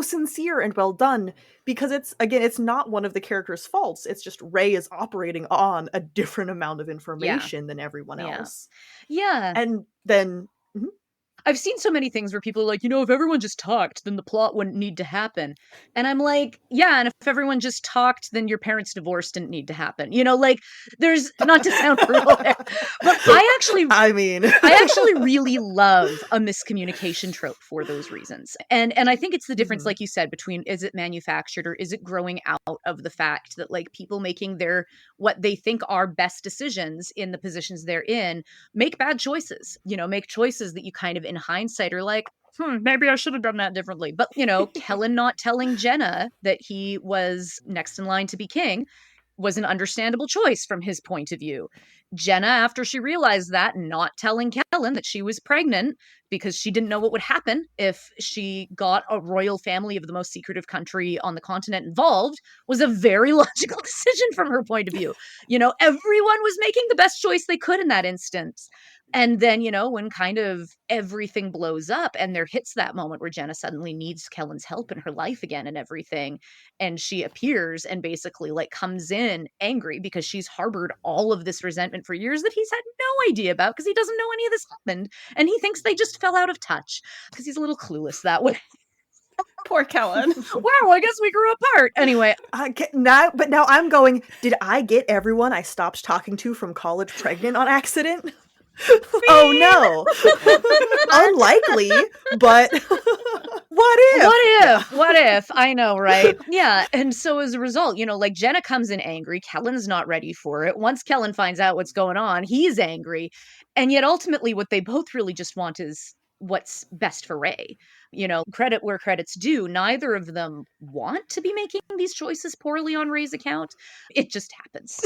sincere and well done, because it's not one of the characters' faults. It's just Ray is operating on a different amount of information than everyone else. Yeah. And then I've seen so many things where people are like, you know, if everyone just talked, then the plot wouldn't need to happen. And I'm like, yeah, and if everyone just talked, then your parents' divorce didn't need to happen. You know, like, there's, not to sound brutal there, but I actually really love a miscommunication trope for those reasons. And I think it's the difference, like you said, between is it manufactured or is it growing out of the fact that, like, people making what they think are best decisions in the positions they're in make bad choices, you know, make choices that you kind of in hindsight are like, maybe I should have done that differently. But, you know, Kellen not telling Jenna that he was next in line to be king, was an understandable choice from his point of view. Jenna, after she realized that, not telling Kellen that she was pregnant because she didn't know what would happen if she got a royal family of the most secretive country on the continent involved, was a very logical decision from her point of view. Everyone was making the best choice they could in that instance. And then, when kind of everything blows up and there hits that moment where Jenna suddenly needs Kellen's help in her life again and everything, and she appears and basically comes in angry because she's harbored all of this resentment for years that he's had no idea about because he doesn't know any of this happened, and he thinks they just fell out of touch because he's a little clueless that way. Poor Kellen. Wow, I guess we grew apart. Anyway. Now I'm going, did I get everyone I stopped talking to from college pregnant on accident? Oh no. Unlikely, but what if? What if? I know, right? Yeah. And so as a result, Jenna comes in angry. Kellen's not ready for it. Once Kellen finds out what's going on, he's angry. And yet ultimately what they both really just want is what's best for Ray. Credit where credit's due. Neither of them want to be making these choices poorly on Ray's account. It just happens.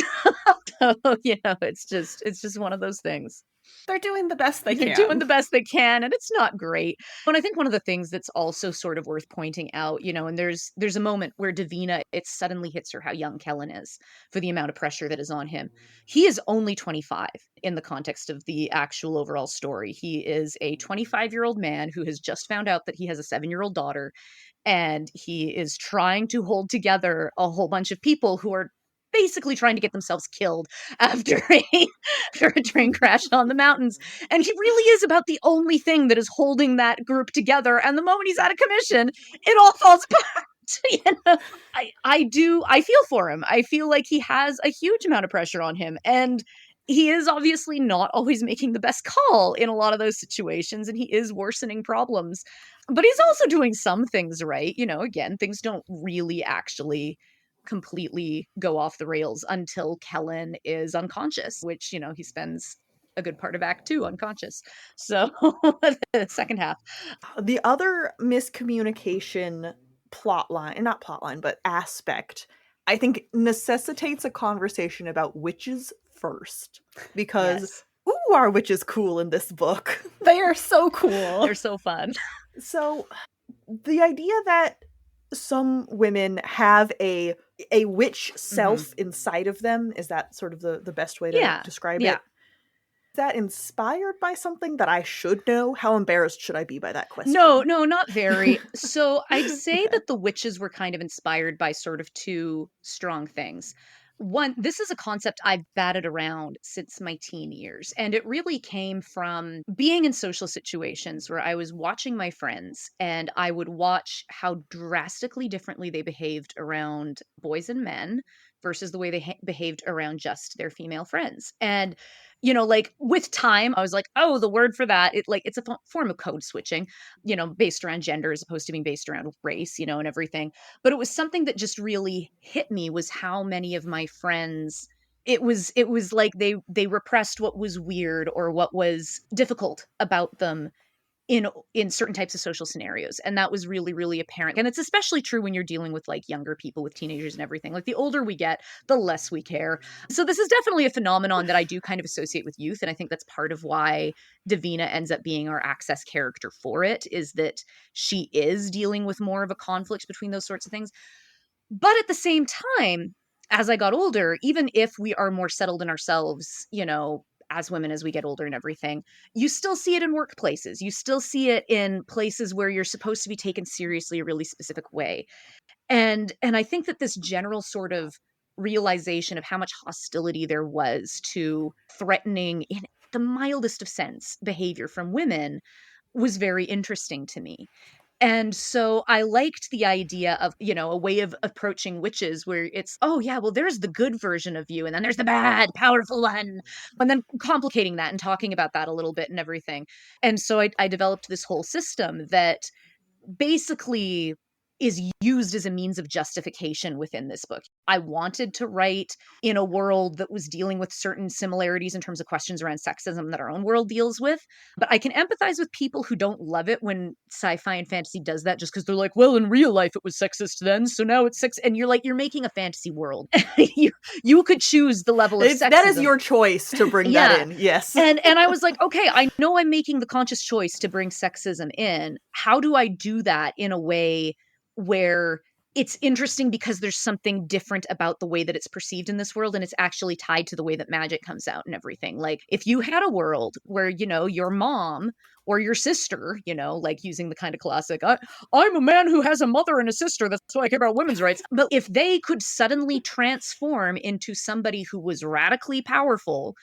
So, it's just one of those things. They're doing the best they can. They're doing the best they can, and it's not great. And I think one of the things that's also sort of worth pointing out, and there's a moment where Davina, it suddenly hits her how young Kellen is for the amount of pressure that is on him. He is only 25 in the context of the actual overall story. He is a 25-year-old man who has just found out that he has a 7-year-old daughter, and he is trying to hold together a whole bunch of people who are basically trying to get themselves killed after a train crash on the mountains. And he really is about the only thing that is holding that group together. And the moment he's out of commission, it all falls apart. I feel for him. I feel like he has a huge amount of pressure on him. And he is obviously not always making the best call in a lot of those situations. And he is worsening problems. But he's also doing some things right. Again, things don't really actually completely go off the rails until Kellen is unconscious, which, he spends a good part of Act 2 unconscious. So the second half. The other miscommunication but aspect, I think necessitates a conversation about witches first. Because, Yes. Ooh, are witches cool in this book? They are so cool. They're so fun. So the idea that some women have a witch self inside of them, is that sort of the best way to describe it? Is that inspired by something that I should know? How embarrassed should I be by that question? No, not very. So I'd say that the witches were kind of inspired by sort of two strong things. One, this is a concept I've batted around since my teen years, and it really came from being in social situations where I was watching my friends, and I would watch how drastically differently they behaved around boys and men versus the way they behaved around just their female friends. And with time, I was like, oh, the word for that, it's a form of code switching, based around gender as opposed to being based around race, and everything. But it was something that just really hit me, was how many of my friends, it was like they repressed what was weird or what was difficult about them in certain types of social scenarios. And that was really, really apparent. And it's especially true when you're dealing with younger people, with teenagers and everything. The older we get, the less we care. So this is definitely a phenomenon that I do kind of associate with youth. And I think that's part of why Davina ends up being our access character for it, is that she is dealing with more of a conflict between those sorts of things. But at the same time, as I got older, even if we are more settled in ourselves, as women, as we get older and everything, you still see it in workplaces. You still see it in places where you're supposed to be taken seriously a really specific way. And I think that this general sort of realization of how much hostility there was to threatening, in the mildest of sense, behavior from women was very interesting to me. And so I liked the idea of, a way of approaching witches where it's, oh yeah, well, there's the good version of you, and then there's the bad, powerful one, and then complicating that and talking about that a little bit and everything. And so I developed this whole system that basically is used as a means of justification within this book. I wanted to write in a world that was dealing with certain similarities in terms of questions around sexism that our own world deals with. But I can empathize with people who don't love it when sci-fi and fantasy does that, just because they're like, well, in real life it was sexist then, so now it's sex. And you're like, you're making a fantasy world. you could choose the level of sexism. That is your choice to bring that in. Yes. And I was like, okay, I know I'm making the conscious choice to bring sexism in. How do I do that in a way where it's interesting because there's something different about the way that it's perceived in this world, and it's actually tied to the way that magic comes out and everything. Like, if you had a world where, you know, your mom or your sister, you know, like using the kind of classic, I'm a man who has a mother and a sister, that's why I care about women's rights. But if they could suddenly transform into somebody who was radically powerful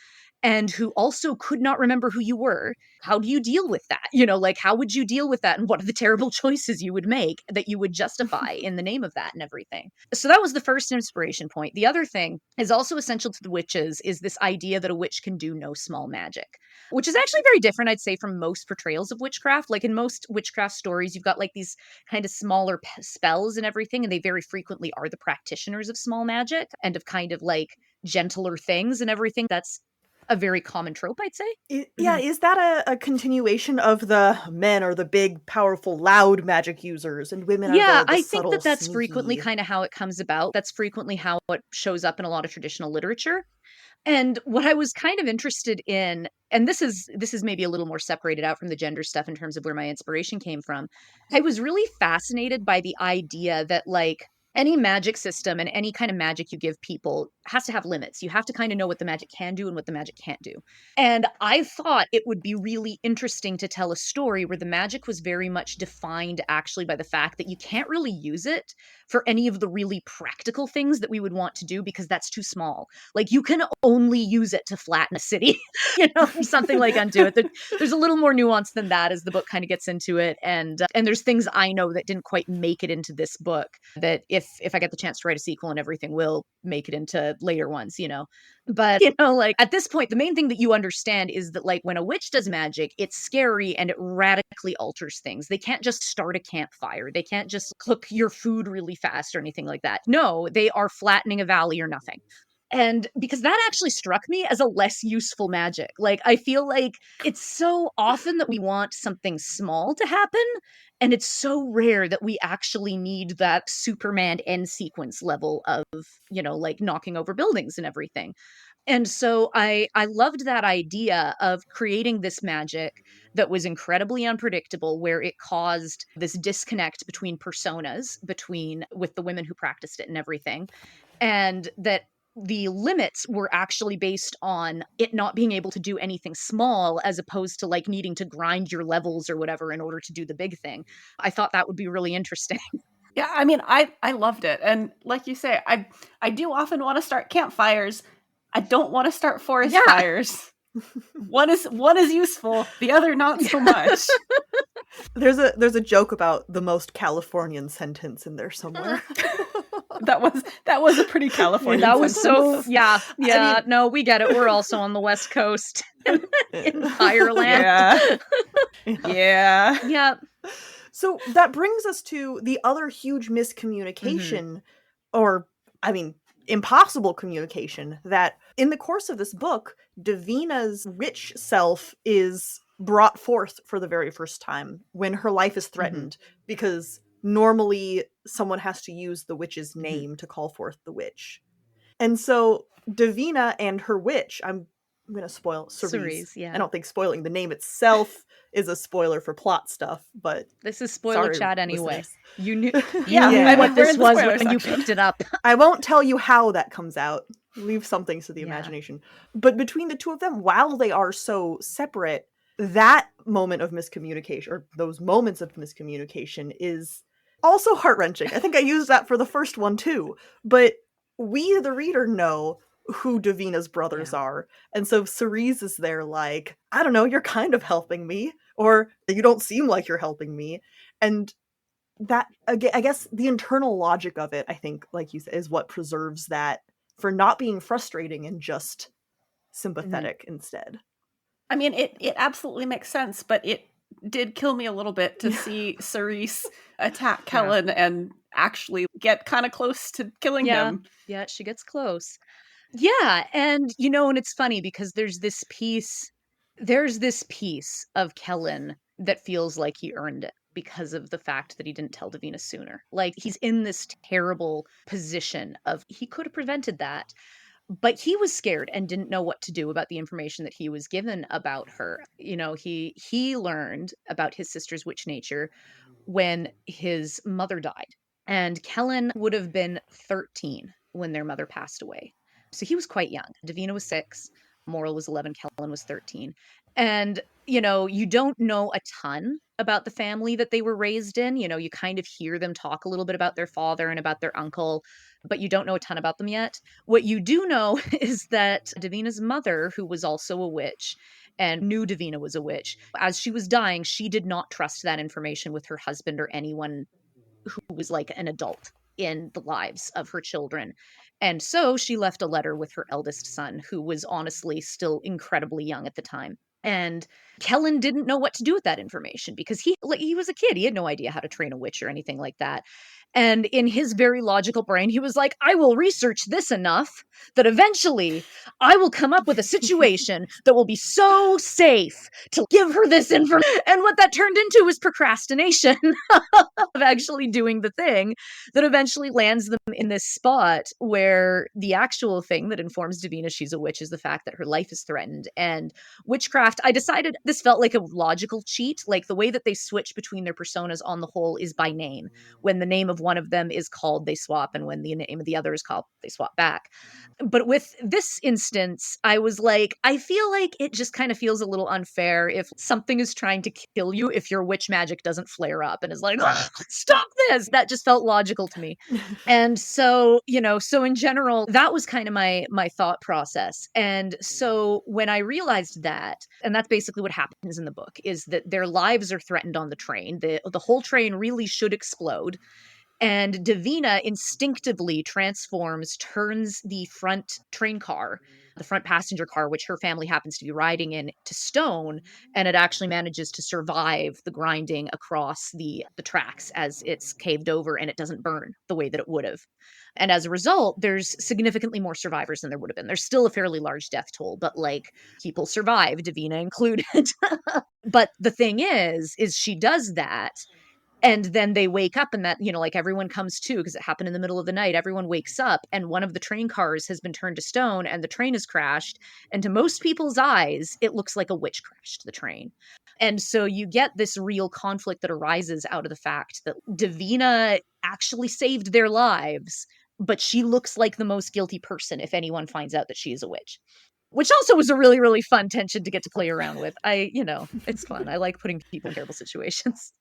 and who also could not remember who you were, how do you deal with that? You know, like, how would you deal with that? And what are the terrible choices you would make that you would justify in the name of that and everything? So that was the first inspiration point. The other thing is also essential to the witches is this idea that a witch can do no small magic, which is actually very different, I'd say, from most portrayals of witchcraft. Like, in most witchcraft stories, you've got like these kind of smaller spells and everything, and they very frequently are the practitioners of small magic and of kind of like gentler things and everything. That's a very common trope, I'd say. Yeah, is that a continuation of the men are the big, powerful, loud magic users and women are the I subtle, think that's sneaky... frequently kind of how it comes about. That's frequently how it shows up in a lot of traditional literature. And what I was kind of interested in, and this is maybe a little more separated out from the gender stuff in terms of where my inspiration came from, I was really fascinated by the idea that, like, any magic system and any kind of magic you give people has to have limits. You have to kind of know what the magic can do and what the magic can't do. And I thought it would be really interesting to tell a story where the magic was very much defined actually by the fact that you can't really use it for any of the really practical things that we would want to do because that's too small. Like, you can only use it to flatten a city, you know, or something like undo it. There's a little more nuance than that as the book kind of gets into it. And there's things I know that didn't quite make it into this book that if I get the chance to write a sequel and everything will make it into later ones, you know. But, you know, like, at this point, the main thing that you understand is that, like, when a witch does magic, it's scary and it radically alters things. They can't just start a campfire. They can't just cook your food really fast or anything like that. No, they are flattening a valley or nothing. And because that actually struck me as a less useful magic. Like, I feel like it's so often that we want something small to happen, and it's so rare that we actually need that Superman end sequence level of, you know, like knocking over buildings and everything. And so I loved that idea of creating this magic that was incredibly unpredictable, where it caused this disconnect between personas, with the women who practiced it and everything, and that the limits were actually based on it not being able to do anything small, as opposed to like needing to grind your levels or whatever in order to do the big thing. I thought that would be really interesting. Yeah, I mean, I loved it. And like you say, I do often want to start campfires. I don't want to start forest fires. One is useful, the other not so much. There's a joke about the most Californian sentence in there somewhere. That was a pretty Californian That was sentence. so, yeah. I mean, no, we get it. We're also on the West Coast in Ireland. Yeah. So that brings us to the other huge miscommunication, or, I mean, impossible communication, that in the course of this book, Davina's witch self is brought forth for the very first time when her life is threatened, because normally someone has to use the witch's name to call forth the witch. And so Davina and her witch, I'm going to spoil Cerise. Yeah. I don't think spoiling the name itself is a spoiler for plot stuff, but this is spoiler chat anyway. Listeners. You knew Yeah, what this was spoiler when you section. picked it up. I won't tell you how that comes out. Leave some things to the imagination. But between the two of them, while they are so separate, that moment of miscommunication, or those moments of miscommunication, is also heart-wrenching. I think I used that for the first one too. But we, the reader, know who Davina's brothers are. And so Cerise is there like, I don't know, you're kind of helping me. Or you don't seem like you're helping me. And that, again, I guess the internal logic of it, I think, like you said, is what preserves that for not being frustrating and just sympathetic instead. I mean, it absolutely makes sense, but it did kill me a little bit to see Cerise attack Kellen and actually get kind of close to killing him. Yeah, she gets close. Yeah, and and it's funny because there's this piece of Kellen that feels like he earned it because of the fact that he didn't tell Davina sooner. Like, he's in this terrible position of he could have prevented that, but he was scared and didn't know what to do about the information that he was given about her. He learned about his sister's witch nature when his mother died. And Kellen would have been 13 when their mother passed away. So he was quite young. Davina was 6, Moral was 11, Kellen was 13. And, you don't know a ton about the family that they were raised in. You kind of hear them talk a little bit about their father and about their uncle, but you don't know a ton about them yet. What you do know is that Davina's mother, who was also a witch and knew Davina was a witch, as she was dying, she did not trust that information with her husband or anyone who was like an adult in the lives of her children. And so she left a letter with her eldest son, who was honestly still incredibly young at the time. And Kellen didn't know what to do with that information because he was a kid. He had no idea how to train a witch or anything like that. And in his very logical brain, he was like, I will research this enough that eventually I will come up with a situation that will be so safe to give her this information. And what that turned into was procrastination of actually doing the thing that eventually lands them in this spot where the actual thing that informs Davina she's a witch is the fact that her life is threatened. And witchcraft, I decided this felt like a logical cheat. Like, the way that they switch between their personas on the whole is by name. When the name of one of them is called, they swap, and when the name of the other is called, they swap back. But with this instance, I was like, I feel like it just kind of feels a little unfair if something is trying to kill you if your witch magic doesn't flare up and is like, stop this. That just felt logical to me. And so, so in general, that was kind of my thought process. And so when I realized that, and that's basically what happens in the book, is that their lives are threatened on the train. The whole train really should explode. And Davina instinctively turns the front train car, the front passenger car, which her family happens to be riding in, to stone. And it actually manages to survive the grinding across the tracks as it's caved over and it doesn't burn the way that it would have. And as a result, there's significantly more survivors than there would have been. There's still a fairly large death toll, but people survive, Davina included. But the thing is she does that. And then they wake up and that, everyone comes to, because it happened in the middle of the night. Everyone wakes up and one of the train cars has been turned to stone and the train has crashed. And to most people's eyes, it looks like a witch crashed the train. And so you get this real conflict that arises out of the fact that Davina actually saved their lives, but she looks like the most guilty person if anyone finds out that she is a witch. Which also was a really, really fun tension to get to play around with. It's fun. I like putting people in terrible situations.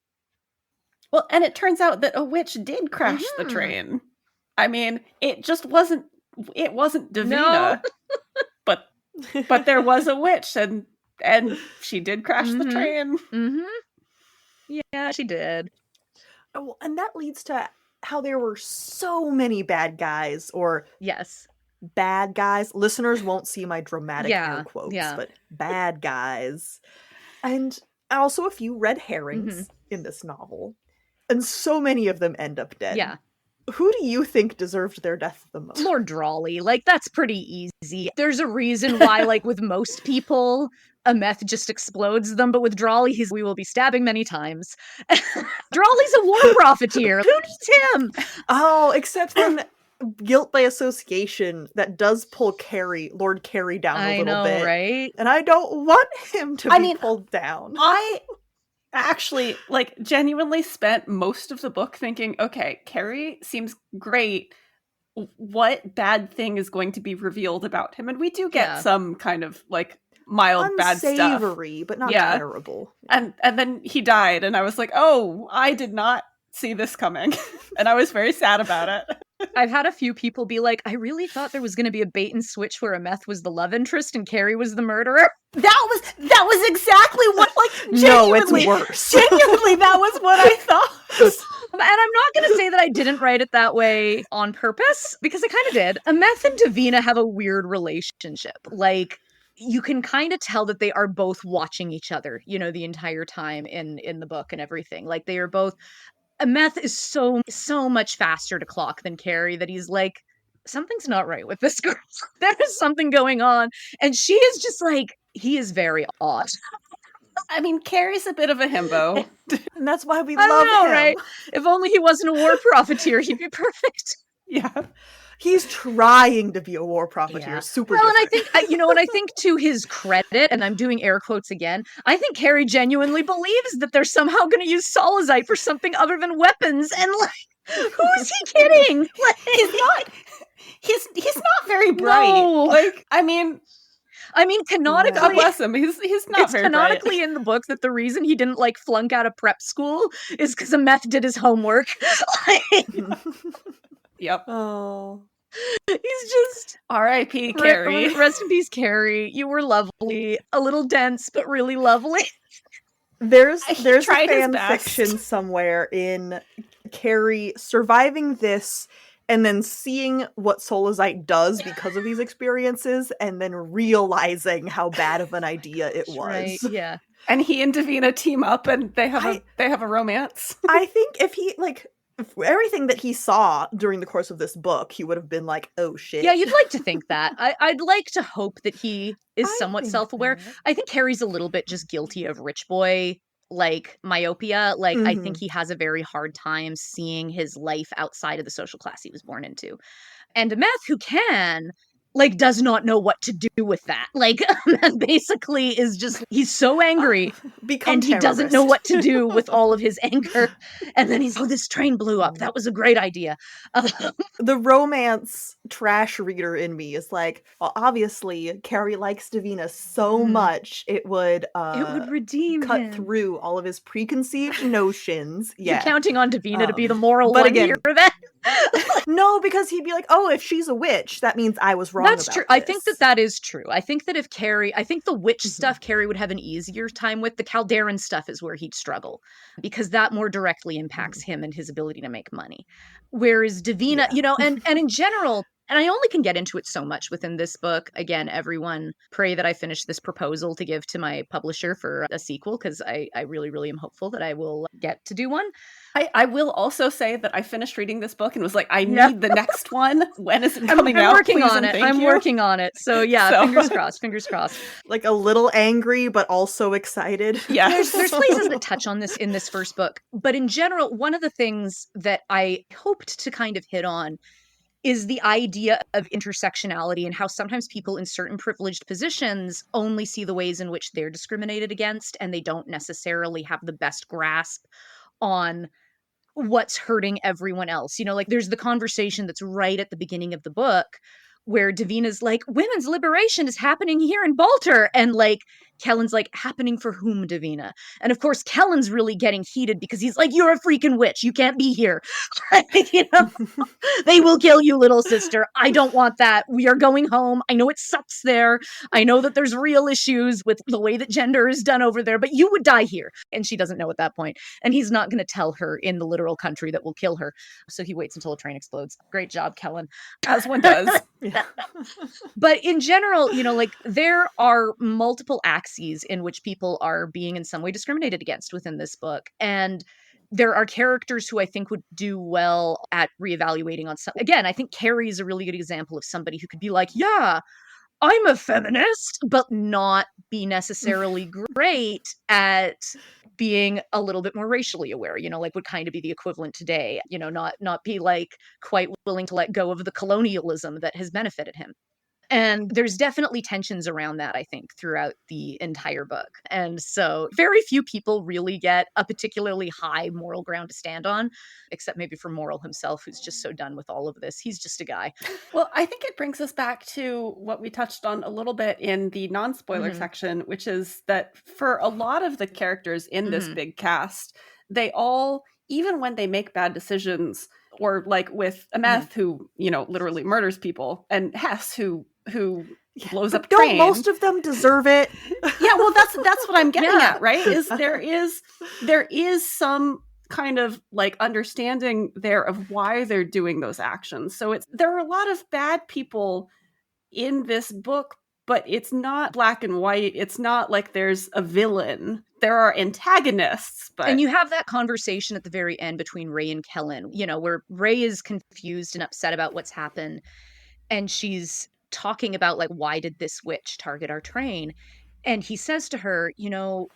Well, and it turns out that a witch did crash the train. I mean, it wasn't Davina, no. but there was a witch and she did crash the train. Mm-hmm. Yeah, she did. Oh, and that leads to how there were so many bad guys, or yes, bad guys. Listeners won't see my dramatic air quotes, but bad guys. And also a few red herrings in this novel. And so many of them end up dead. Yeah. Who do you think deserved their death the most? Lord Drawley. That's pretty easy. There's a reason why, with most people, a meth just explodes them. But with Drawley, we will be stabbing many times. Drawley's a war profiteer. Who needs him? Oh, except then guilt by association that does pull Lord Carey down a little bit. Right? And I don't want him to be pulled down. I actually genuinely spent most of the book thinking, okay, Carrie seems great. What bad thing is going to be revealed about him? And we do get some kind of mild bad stuff. Unsavory, but not terrible. And then he died and I was like, oh, I did not see this coming. And I was very sad about it. I've had a few people be like, I really thought there was going to be a bait and switch where Ameth was the love interest and Carrie was the murderer. That was exactly what, no, it's worse. Genuinely, that was what I thought. And I'm not going to say that I didn't write it that way on purpose, because I kind of did. Ameth and Davina have a weird relationship. you can kind of tell that they are both watching each other, you know, the entire time in the book and everything. Like they are both, Meth is so much faster to clock than Carrie that he's like, something's not right with this girl. There is something going on. And she is just like, he is very odd. I mean, Carrie's a bit of a himbo. And that's why we I love know, him. right? If only he wasn't a war profiteer, he'd be perfect. Yeah. He's trying to be a war profiteer. Yeah. Super Well, and I different. think, and I think to his credit, and I'm doing air quotes again, I think Carrie genuinely believes that they're somehow going to use solazite for something other than weapons. And like, who is he kidding? Like, he's not very bright. No. Like, I mean, canonically, God bless him. He's not it's very canonically bright. in the book that the reason he didn't like flunk out of prep school is because Meth did his homework. Yep. Oh. He's just R.I.P. Carrie. Rest in peace, Carrie. You were lovely, a little dense, but really lovely. There's a tried his fan best. fiction somewhere in Carrie surviving this and then seeing what solazite does because of these experiences and then realizing how bad of an idea it was. Right, yeah. And he and Davina team up and they have a romance. I think if he if everything that he saw during the course of this book, he would have been like, oh shit. Yeah, you'd like to think that. I'd like to hope that he is I somewhat think self-aware. that. I think Carrie's a little bit just guilty of rich boy, like, myopia. Like, I think he has a very hard time seeing his life outside of the social class he was born into. And Meth, who can, like, does not know what to do with that. Like, basically is just, he's so angry and he doesn't know what to do with all of his anger. And then he's, oh, this train blew up. That was a great idea. The romance trash reader in me is like, well, obviously Carrie likes Davina so much it would redeem cut him. through all of his preconceived notions. You're Yeah. counting on Davina to be the moral but one again- here then? No, because he'd be like, oh, if she's a witch, that means I was wrong That's about true. this. I think that is true. I think that if Carrie, I think the witch stuff Carrie would have an easier time with. The Calderan stuff is where he'd struggle because that more directly impacts him and his ability to make money. Whereas Davina, you know, and in general, and I only can get into it so much within this book. Again, everyone pray that I finish this proposal to give to my publisher for a sequel because I really, really am hopeful that I will get to do one. I will also say that I finished reading this book and was like, I need the next one. When is it coming out? I'm working Please on and it. thank I'm you. working on it. So yeah, fingers crossed, fingers crossed. Like a little angry, but also excited. Yeah. There's places that touch on this in this first book. But in general, one of the things that I hoped to kind of hit on is the idea of intersectionality and how sometimes people in certain privileged positions only see the ways in which they're discriminated against, and they don't necessarily have the best grasp on what's hurting everyone else. You know, like there's the conversation that's right at the beginning of the book where Davina's like, women's liberation is happening here in Balter. And like, Kellen's like, happening for whom, Davina? And of course, Kellen's really getting heated because he's like, you're a freaking witch. You can't be here. You know, they will kill you, little sister. I don't want that. We are going home. I know it sucks there. I know that there's real issues with the way that gender is done over there, but you would die here. And she doesn't know at that point. And he's not going to tell her in the literal country that will kill her. So he waits until a train explodes. Great job, Kellen. As one does. Yeah. But in general, you know, like there are multiple axes in which people are being in some way discriminated against within this book. And there are characters who I think would do well at reevaluating on some. Again, I think Carrie is a really good example of somebody who could be like, yeah, I'm a feminist, but not be necessarily great at being a little bit more racially aware, you know, like would kind of be the equivalent today, you know, not be like quite willing to let go of the colonialism that has benefited him. And there's definitely tensions around that, I think, throughout the entire book. And so very few people really get a particularly high moral ground to stand on, except maybe for Moral himself, who's just so done with all of this. He's just a guy. Well, I think it brings us back to what we touched on a little bit in the non-spoiler section, which is that for a lot of the characters in this big cast, they all, even when they make bad decisions, or like with Ameth, who, you know, literally murders people, and Hess, who blows up a Don't train. most of them deserve it? Yeah, well, that's what I'm getting at, right? Is there is some kind of like understanding there of why they're doing those actions. So there are a lot of bad people in this book, but it's not black and white. It's not like there's a villain. There are antagonists, but... And you have that conversation at the very end between Ray and Kellen, where Ray is confused and upset about what's happened. And she's talking about, like, why did this witch target our train? And he says to her, to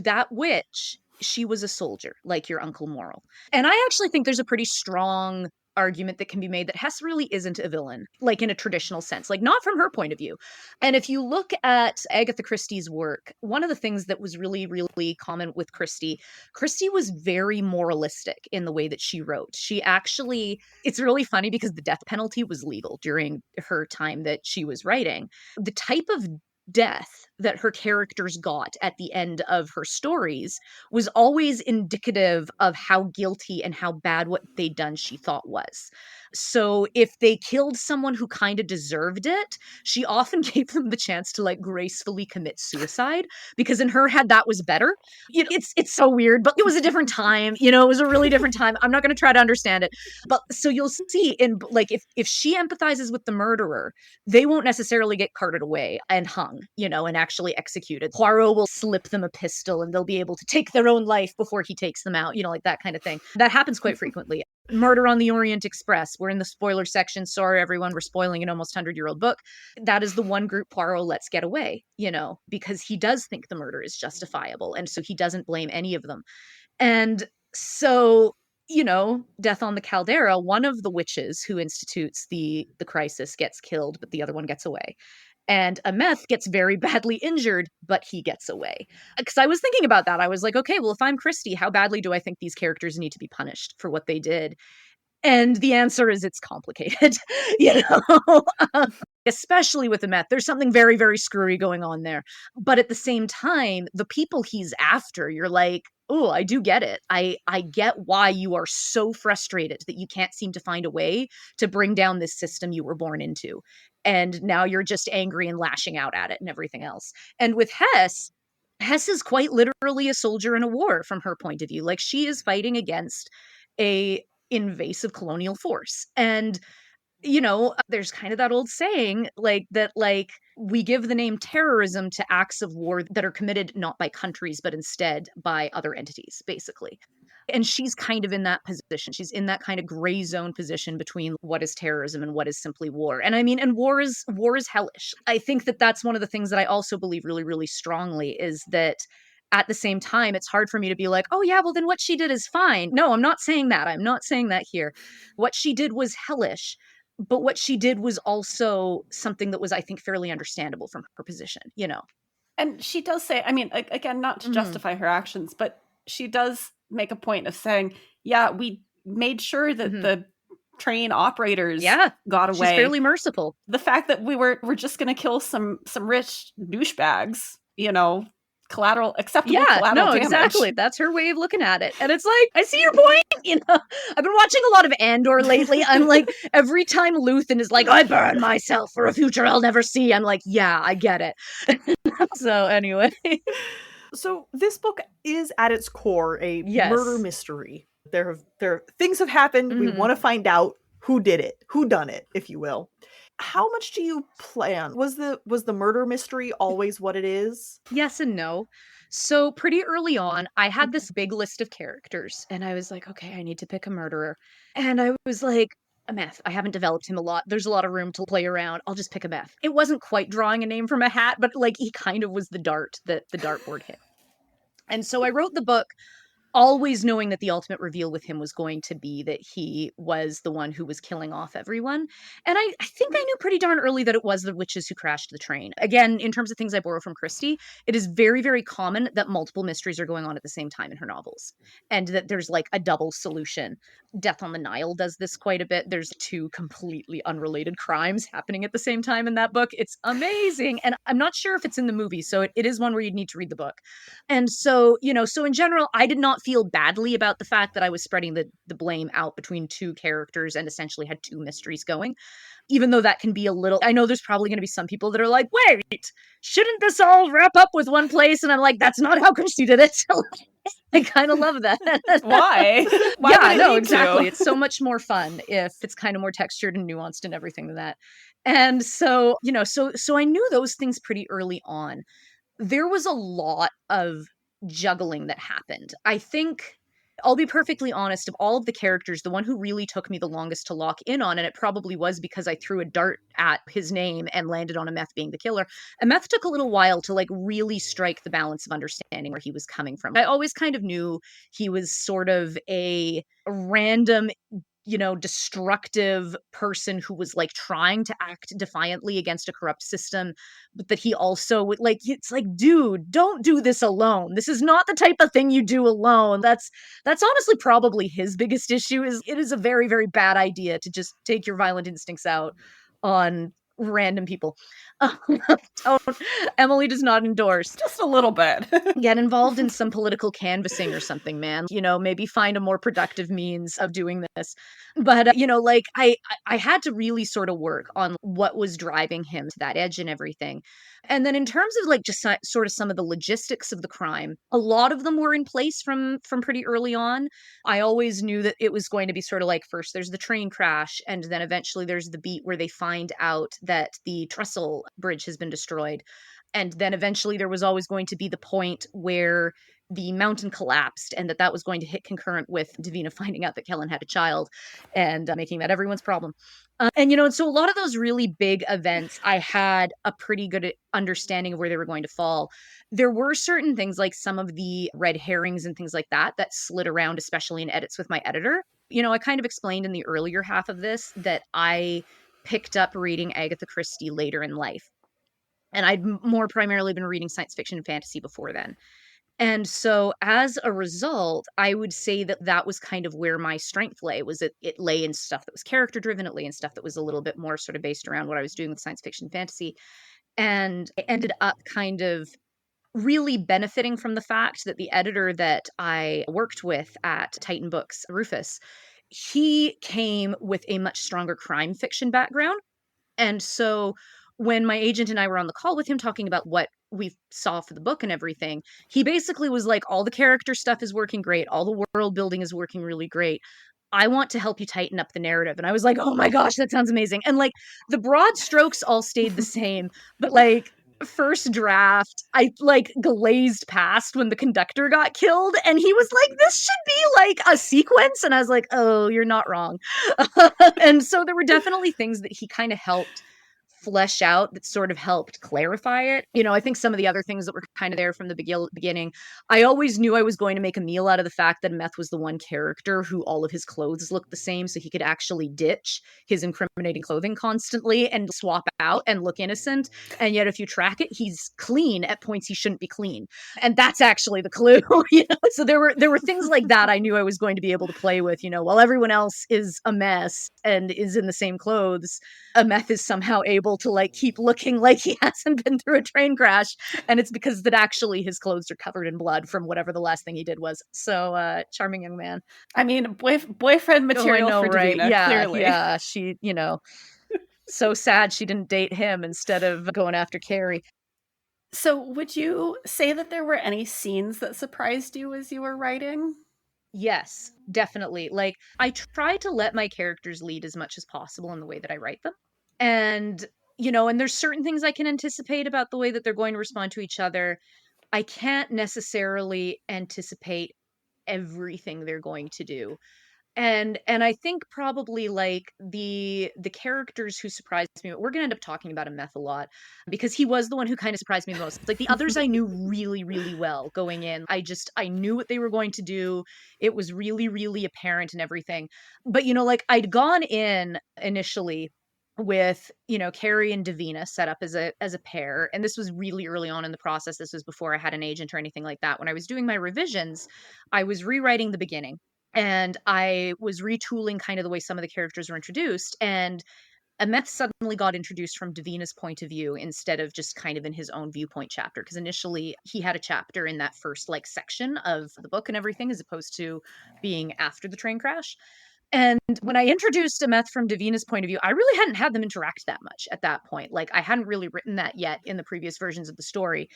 that witch, she was a soldier, like your Uncle Morrill. And I actually think there's a pretty strong argument that can be made that Hess really isn't a villain, like in a traditional sense, like not from her point of view. And if you look at Agatha Christie's work, one of the things that was really, really common with Christie was very moralistic in the way that she wrote. She actually, it's really funny because the death penalty was legal during her time that she was writing. The type of death that her characters got at the end of her stories was always indicative of how guilty and how bad what they'd done she thought was. So if they killed someone who kind of deserved it, she often gave them the chance to, like, gracefully commit suicide, because in her head that was better. It's so weird, but it was a different time. It was a really different time. I'm not going to try to understand it. But so you'll see in, like, if she empathizes with the murderer, they won't necessarily get carted away and hung, and actually executed. Poirot will slip them a pistol and they'll be able to take their own life before he takes them out, like that kind of thing. That happens quite frequently. Murder on the Orient Express. We're in the spoiler section. Sorry, everyone. We're spoiling an almost 100-year-old book. That is the one group Poirot lets get away, because he does think the murder is justifiable. And so he doesn't blame any of them. And so, death on the Caldera, one of the witches who institutes the crisis gets killed, but the other one gets away. And Ameth gets very badly injured, but he gets away. Because I was thinking about that. I was like, okay, well, if I'm Christie, how badly do I think these characters need to be punished for what they did? And the answer is it's complicated, especially with Ameth. There's something very, very screwy going on there. But at the same time, the people he's after, you're like, oh, I do get it. I get why you are so frustrated that you can't seem to find a way to bring down this system you were born into. And now you're just angry and lashing out at it and everything else. And with Hess is quite literally a soldier in a war from her point of view. Like, she is fighting against a invasive colonial force. And, there's kind of that old saying, like, that, like, we give the name terrorism to acts of war that are committed not by countries, but instead by other entities, basically. And she's kind of in that position. She's in that kind of gray zone position between what is terrorism and what is simply war. And I mean, and war is hellish. I think that that's one of the things that I also believe really, really strongly, is that at the same time, it's hard for me to be like, oh yeah, well then what she did is fine. No, I'm not saying that. I'm not saying that here. What she did was hellish, but what she did was also something that was, I think, fairly understandable from her position, And she does say, I mean, again, not to justify her actions, but she does make a point of saying, yeah, we made sure that the train operators got away. She's fairly merciful. The fact that we're just going to kill some rich douchebags, acceptable collateral damage. Exactly. That's her way of looking at it. And it's like, I see your point. I've been watching a lot of Andor lately. I'm like, every time Luthen is like, I burn myself for a future I'll never see, I'm like, yeah, I get it. So anyway. So this book is at its core a murder mystery. There things have happened. Mm-hmm. We want to find out who did it, who done it, if you will. How much do you plan? Was the murder mystery always what it is? Yes and no. So pretty early on, I had this big list of characters, and I was like, okay, I need to pick a murderer. And I was like, Ameth. I haven't developed him a lot. There's a lot of room to play around. I'll just pick Ameth. It wasn't quite drawing a name from a hat, but like he kind of was the dart that the dartboard hit. And so I wrote the book always knowing that the ultimate reveal with him was going to be that he was the one who was killing off everyone. And I think I knew pretty darn early that it was the witches who crashed the train. Again, in terms of things I borrow from Christie, it is very, very common that multiple mysteries are going on at the same time in her novels. And that there's like a double solution. Death on the Nile does this quite a bit. There's 2 completely unrelated crimes happening at the same time in that book. It's amazing. And I'm not sure if it's in the movie, so it is one where you'd need to read the book. And so, so in general, I did not feel badly about the fact that I was spreading the blame out between 2 characters and essentially had 2 mysteries going. Even though that can be a little, I know there's probably going to be some people that are like, wait, shouldn't this all wrap up with one place? And I'm like, that's not how Christie did it. I kind of love that. Why? Yeah, no, exactly. It's so much more fun if it's kind of more textured and nuanced and everything than that. And so, so I knew those things pretty early on. There was a lot of juggling that happened. I think, I'll be perfectly honest, of all of the characters, the one who really took me the longest to lock in on, and it probably was because I threw a dart at his name and landed on Ameth being the killer. Ameth took a little while to like really strike the balance of understanding where he was coming from. I always kind of knew he was sort of a random, destructive person who was like trying to act defiantly against a corrupt system, but that he also would like, it's like, dude, don't do this alone. This is not the type of thing you do alone. That's honestly probably his biggest issue. Is it is a very, very bad idea to just take your violent instincts out on random people. Don't, Emily does not endorse. Just a little bit. Get involved in some political canvassing or something, man. Maybe find a more productive means of doing this. But, I had to really sort of work on what was driving him to that edge and everything. And then in terms of like just sort of some of the logistics of the crime, a lot of them were in place from pretty early on. I always knew that it was going to be sort of like, first there's the train crash, and then eventually there's the beat where they find out that the trestle bridge has been destroyed. And then eventually there was always going to be the point where the mountain collapsed, and that was going to hit concurrent with Davina finding out that Kellen had a child, and making that everyone's problem. And so a lot of those really big events, I had a pretty good understanding of where they were going to fall. There were certain things like some of the red herrings and things like that slid around, especially in edits with my editor. I kind of explained in the earlier half of this that I picked up reading Agatha Christie later in life. And I'd more primarily been reading science fiction and fantasy before then. And so as a result, I would say that was kind of where my strength lay. It lay in stuff that was character driven. It lay in stuff that was a little bit more sort of based around what I was doing with science fiction and fantasy. And I ended up kind of really benefiting from the fact that the editor that I worked with at Titan Books, Rufus, he came with a much stronger crime fiction background. And so when my agent and I were on the call with him talking about what we saw for the book and everything, he basically was like, all the character stuff is working great. All the world building is working really great. I want to help you tighten up the narrative. And I was like, oh my gosh, that sounds amazing. And like the broad strokes all stayed the same, but like first draft, I like glazed past when the conductor got killed, and he was like, this should be like a sequence. And I was like, oh, you're not wrong. And so there were definitely things that he kind of helped flesh out that sort of helped clarify it. I think some of the other things that were kind of there from the beginning, I always knew I was going to make a meal out of the fact that Meth was the one character who all of his clothes looked the same, so he could actually ditch his incriminating clothing constantly and swap out and look innocent. And yet if you track it, he's clean at points he shouldn't be clean. And that's actually the clue. So there were things like that I knew I was going to be able to play with, while everyone else is a mess and is in the same clothes, Meth is somehow able to like keep looking like he hasn't been through a train crash, and it's because that actually his clothes are covered in blood from whatever the last thing he did was. So charming young man. I mean, boyfriend material for right? Davina, clearly. Yeah, she, so sad she didn't date him instead of going after Carrie. So would you say that there were any scenes that surprised you as you were writing? Yes, definitely. Like, I try to let my characters lead as much as possible in the way that I write them. And, and there's certain things I can anticipate about the way that they're going to respond to each other. I can't necessarily anticipate everything they're going to do. And I think probably like the characters who surprised me, we're gonna end up talking about Meth a lot because he was the one who kind of surprised me the most. Like the others I knew really, really well going in. I knew what they were going to do. It was really, really apparent and everything. But like I'd gone in initially with Carrie and Davina set up as a pair, and this was really early on in the process. This was before I had an agent or anything like that. When I was doing my revisions, I was rewriting the beginning. And I was retooling kind of the way some of the characters were introduced. And Ameth suddenly got introduced from Davina's point of view instead of just kind of in his own viewpoint chapter. Because initially he had a chapter in that first like section of the book and everything, as opposed to being after the train crash. And when I introduced Ameth from Davina's point of view, I really hadn't had them interact that much at that point. Like I hadn't really written that yet in the previous versions of the story.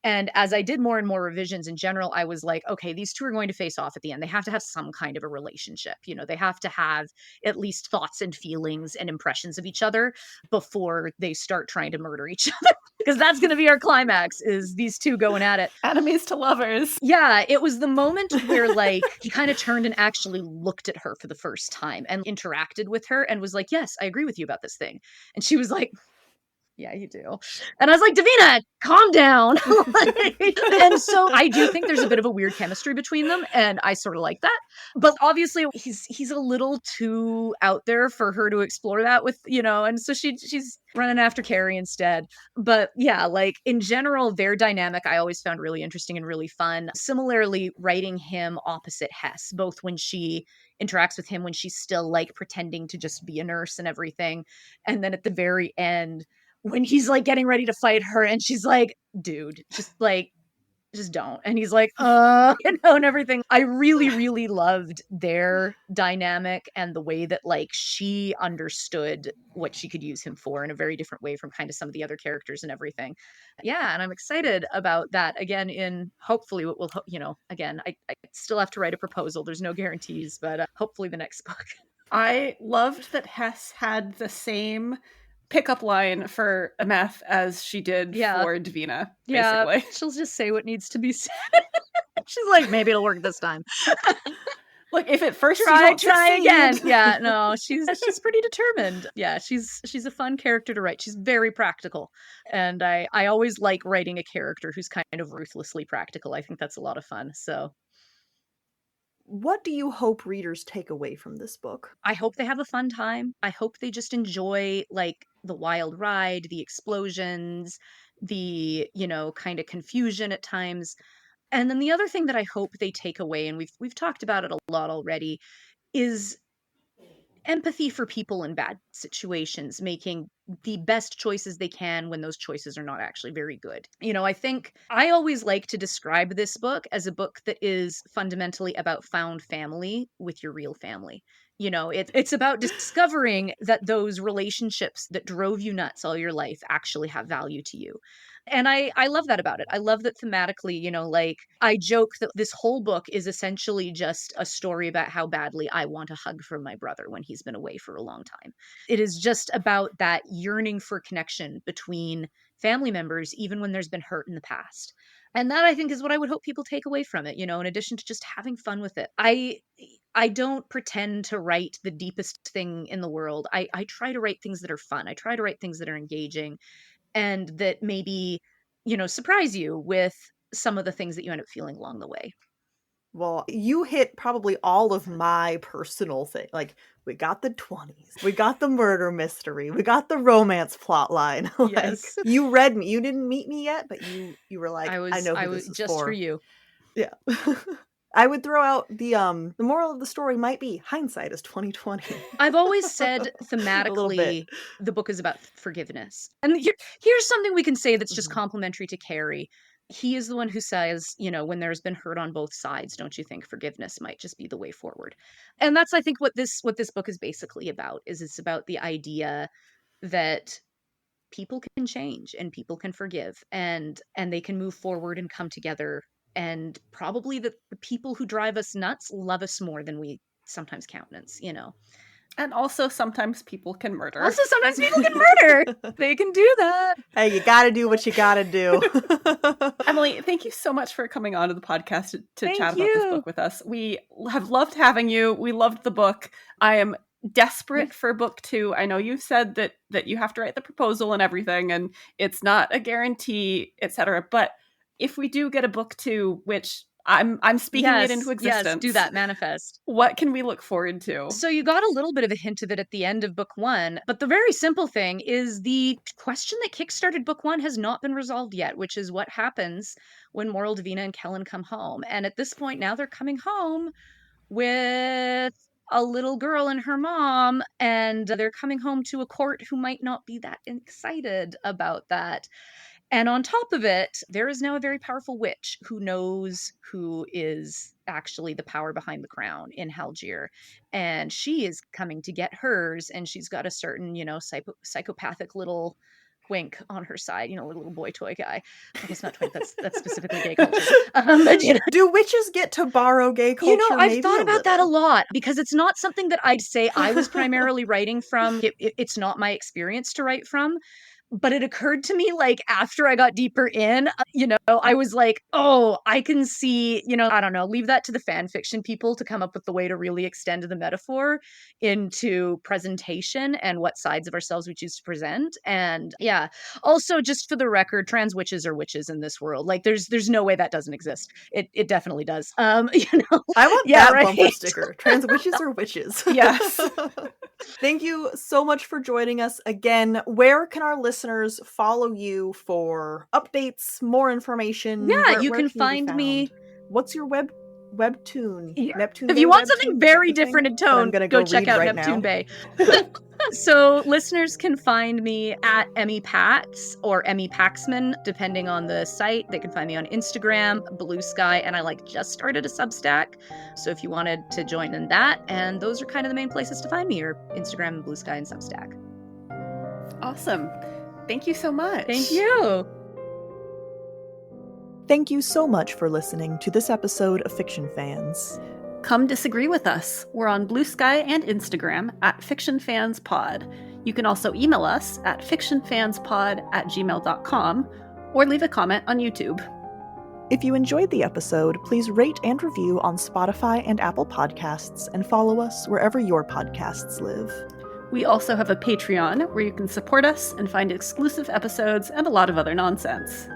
And as I did more and more revisions in general, I was like, okay, these two are going to face off at the end. They have to have some kind of a relationship. You know, they have to have at least thoughts and feelings and impressions of each other before they start trying to murder each other. Because that's going to be our climax, is these two going at it. Enemies to lovers. Yeah, it was the moment where like he kind of turned and actually looked at her for the first time and interacted with her and was like, yes, I agree with you about this thing. And she was like, yeah, you do. And I was like, Davina, calm down. And so I do think there's a bit of a weird chemistry between them, and I sort of like that. But obviously he's a little too out there for her to explore that with, you know, and so she's running after Carrie instead. But yeah, like in general, their dynamic I always found really interesting and really fun. Similarly, writing him opposite Hess, both when she interacts with him when she's still like pretending to just be a nurse and everything, and then at the very end when he's like getting ready to fight her and she's like, dude, just don't. And he's like, and everything. I really, really loved their dynamic and the way that like she understood what she could use him for in a very different way from kind of some of the other characters and everything. Yeah. And I'm excited about that again in hopefully what will, you know, again, I still have to write a proposal. There's no guarantees, but hopefully the next book. I loved that Hess had the same pickup line for Ameth as she did for Davina, basically. Yeah, she'll just say what needs to be said. She's like, maybe it'll work this time. Look, if at first try again. Yeah, no, she's pretty determined. Yeah, she's a fun character to write. She's very practical. And I always like writing a character who's kind of ruthlessly practical. I think that's a lot of fun. So what do you hope readers take away from this book? I hope they have a fun time. I hope they just enjoy like the wild ride, the explosions, the, you know, kind of confusion at times. And then the other thing that I hope they take away, and we've talked about it a lot already, is empathy for people in bad situations, making the best choices they can when those choices are not actually very good. You know, I think I always like to describe this book as a book that is fundamentally about found family with your real family. You know, it's about discovering that those relationships that drove you nuts all your life actually have value to you. And I love that about it. I love that thematically, you know, like I joke that this whole book is essentially just a story about how badly I want a hug from my brother when he's been away for a long time. It is just about that yearning for connection between family members, even when there's been hurt in the past. And that I think is what I would hope people take away from it, you know, in addition to just having fun with it. I don't pretend to write the deepest thing in the world. I try to write things that are fun. I try to write things that are engaging and that maybe, you know, surprise you with some of the things that you end up feeling along the way. Well, you hit probably all of my personal thing. Like, we got the 20s, we got the murder mystery, we got the romance plot line. Like, Yes. you read me. You didn't meet me yet, but you were like, I know who this is just for you. Yeah. I would throw out the moral of the story might be hindsight is 2020. I've always said thematically the book is about forgiveness. And here's something we can say that's just complimentary to Carrie. He is the one who says, you know, when there's been hurt on both sides, don't you think forgiveness might just be the way forward? And that's, I think, what this book is basically about, is it's about the idea that people can change and people can forgive and they can move forward and come together. And probably the people who drive us nuts love us more than we sometimes countenance, you know. And also sometimes people can murder. Also sometimes people can murder. They can do that. Hey, you gotta do what you gotta do. Emily, thank you so much for coming on to the podcast to chat about this book with us. We have loved having you. We loved the book. I am desperate for book 2. I know you've said that you have to write the proposal and everything, and it's not a guarantee, etc. But if we do get a book 2, which I'm speaking it into existence. Yes, do that, manifest. What can we look forward to? So you got a little bit of a hint of it at the end of book 1, but the very simple thing is the question that kickstarted book 1 has not been resolved yet, which is what happens when Moral, Davina, and Kellen come home. And at this point now they're coming home with a little girl and her mom, and they're coming home to a court who might not be that excited about that. And on top of it, there is now a very powerful witch who knows who is actually the power behind the crown in Halgier. And she is coming to get hers. And she's got a certain, you know, psychopathic little twink on her side, a little boy toy guy. I guess not twink, that's specifically gay culture. But, do witches get to borrow gay culture? I've thought about that a lot, because it's not something that I'd say I was primarily writing from. It's not my experience to write from. But it occurred to me, like, after I got deeper in, I was like, oh, I can see, I don't know, leave that to the fan fiction people to come up with the way to really extend the metaphor into presentation and what sides of ourselves we choose to present. And yeah, also, just for the record, trans witches are witches in this world. Like, there's no way that doesn't exist. It definitely does. I want that bumper sticker. Trans witches are witches. Yes. Thank you so much for joining us again. Where can our listeners follow you for updates, more information? Yeah, you can find me. What's your webtoon? Yeah. Neptune if Bay you want webtoon? something very different in tone, go check out Neptune Bay. So listeners can find me at Emmy Pax or Emily Paxman, depending on the site. They can find me on Instagram, Blue Sky, and I just started a Substack. So if you wanted to join in that, and those are kind of the main places to find me, are Instagram, Blue Sky, and Substack. Awesome. Thank you so much. Thank you. Thank you so much for listening to this episode of Fiction Fans. Come disagree with us. We're on Blue Sky and Instagram at FictionFansPod. You can also email us at fictionfanspod@gmail.com or leave a comment on YouTube. If you enjoyed the episode, please rate and review on Spotify and Apple Podcasts, and follow us wherever your podcasts live. We also have a Patreon where you can support us and find exclusive episodes and a lot of other nonsense.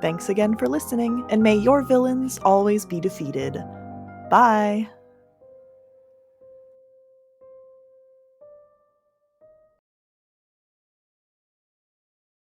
Thanks again for listening, and may your villains always be defeated. Bye!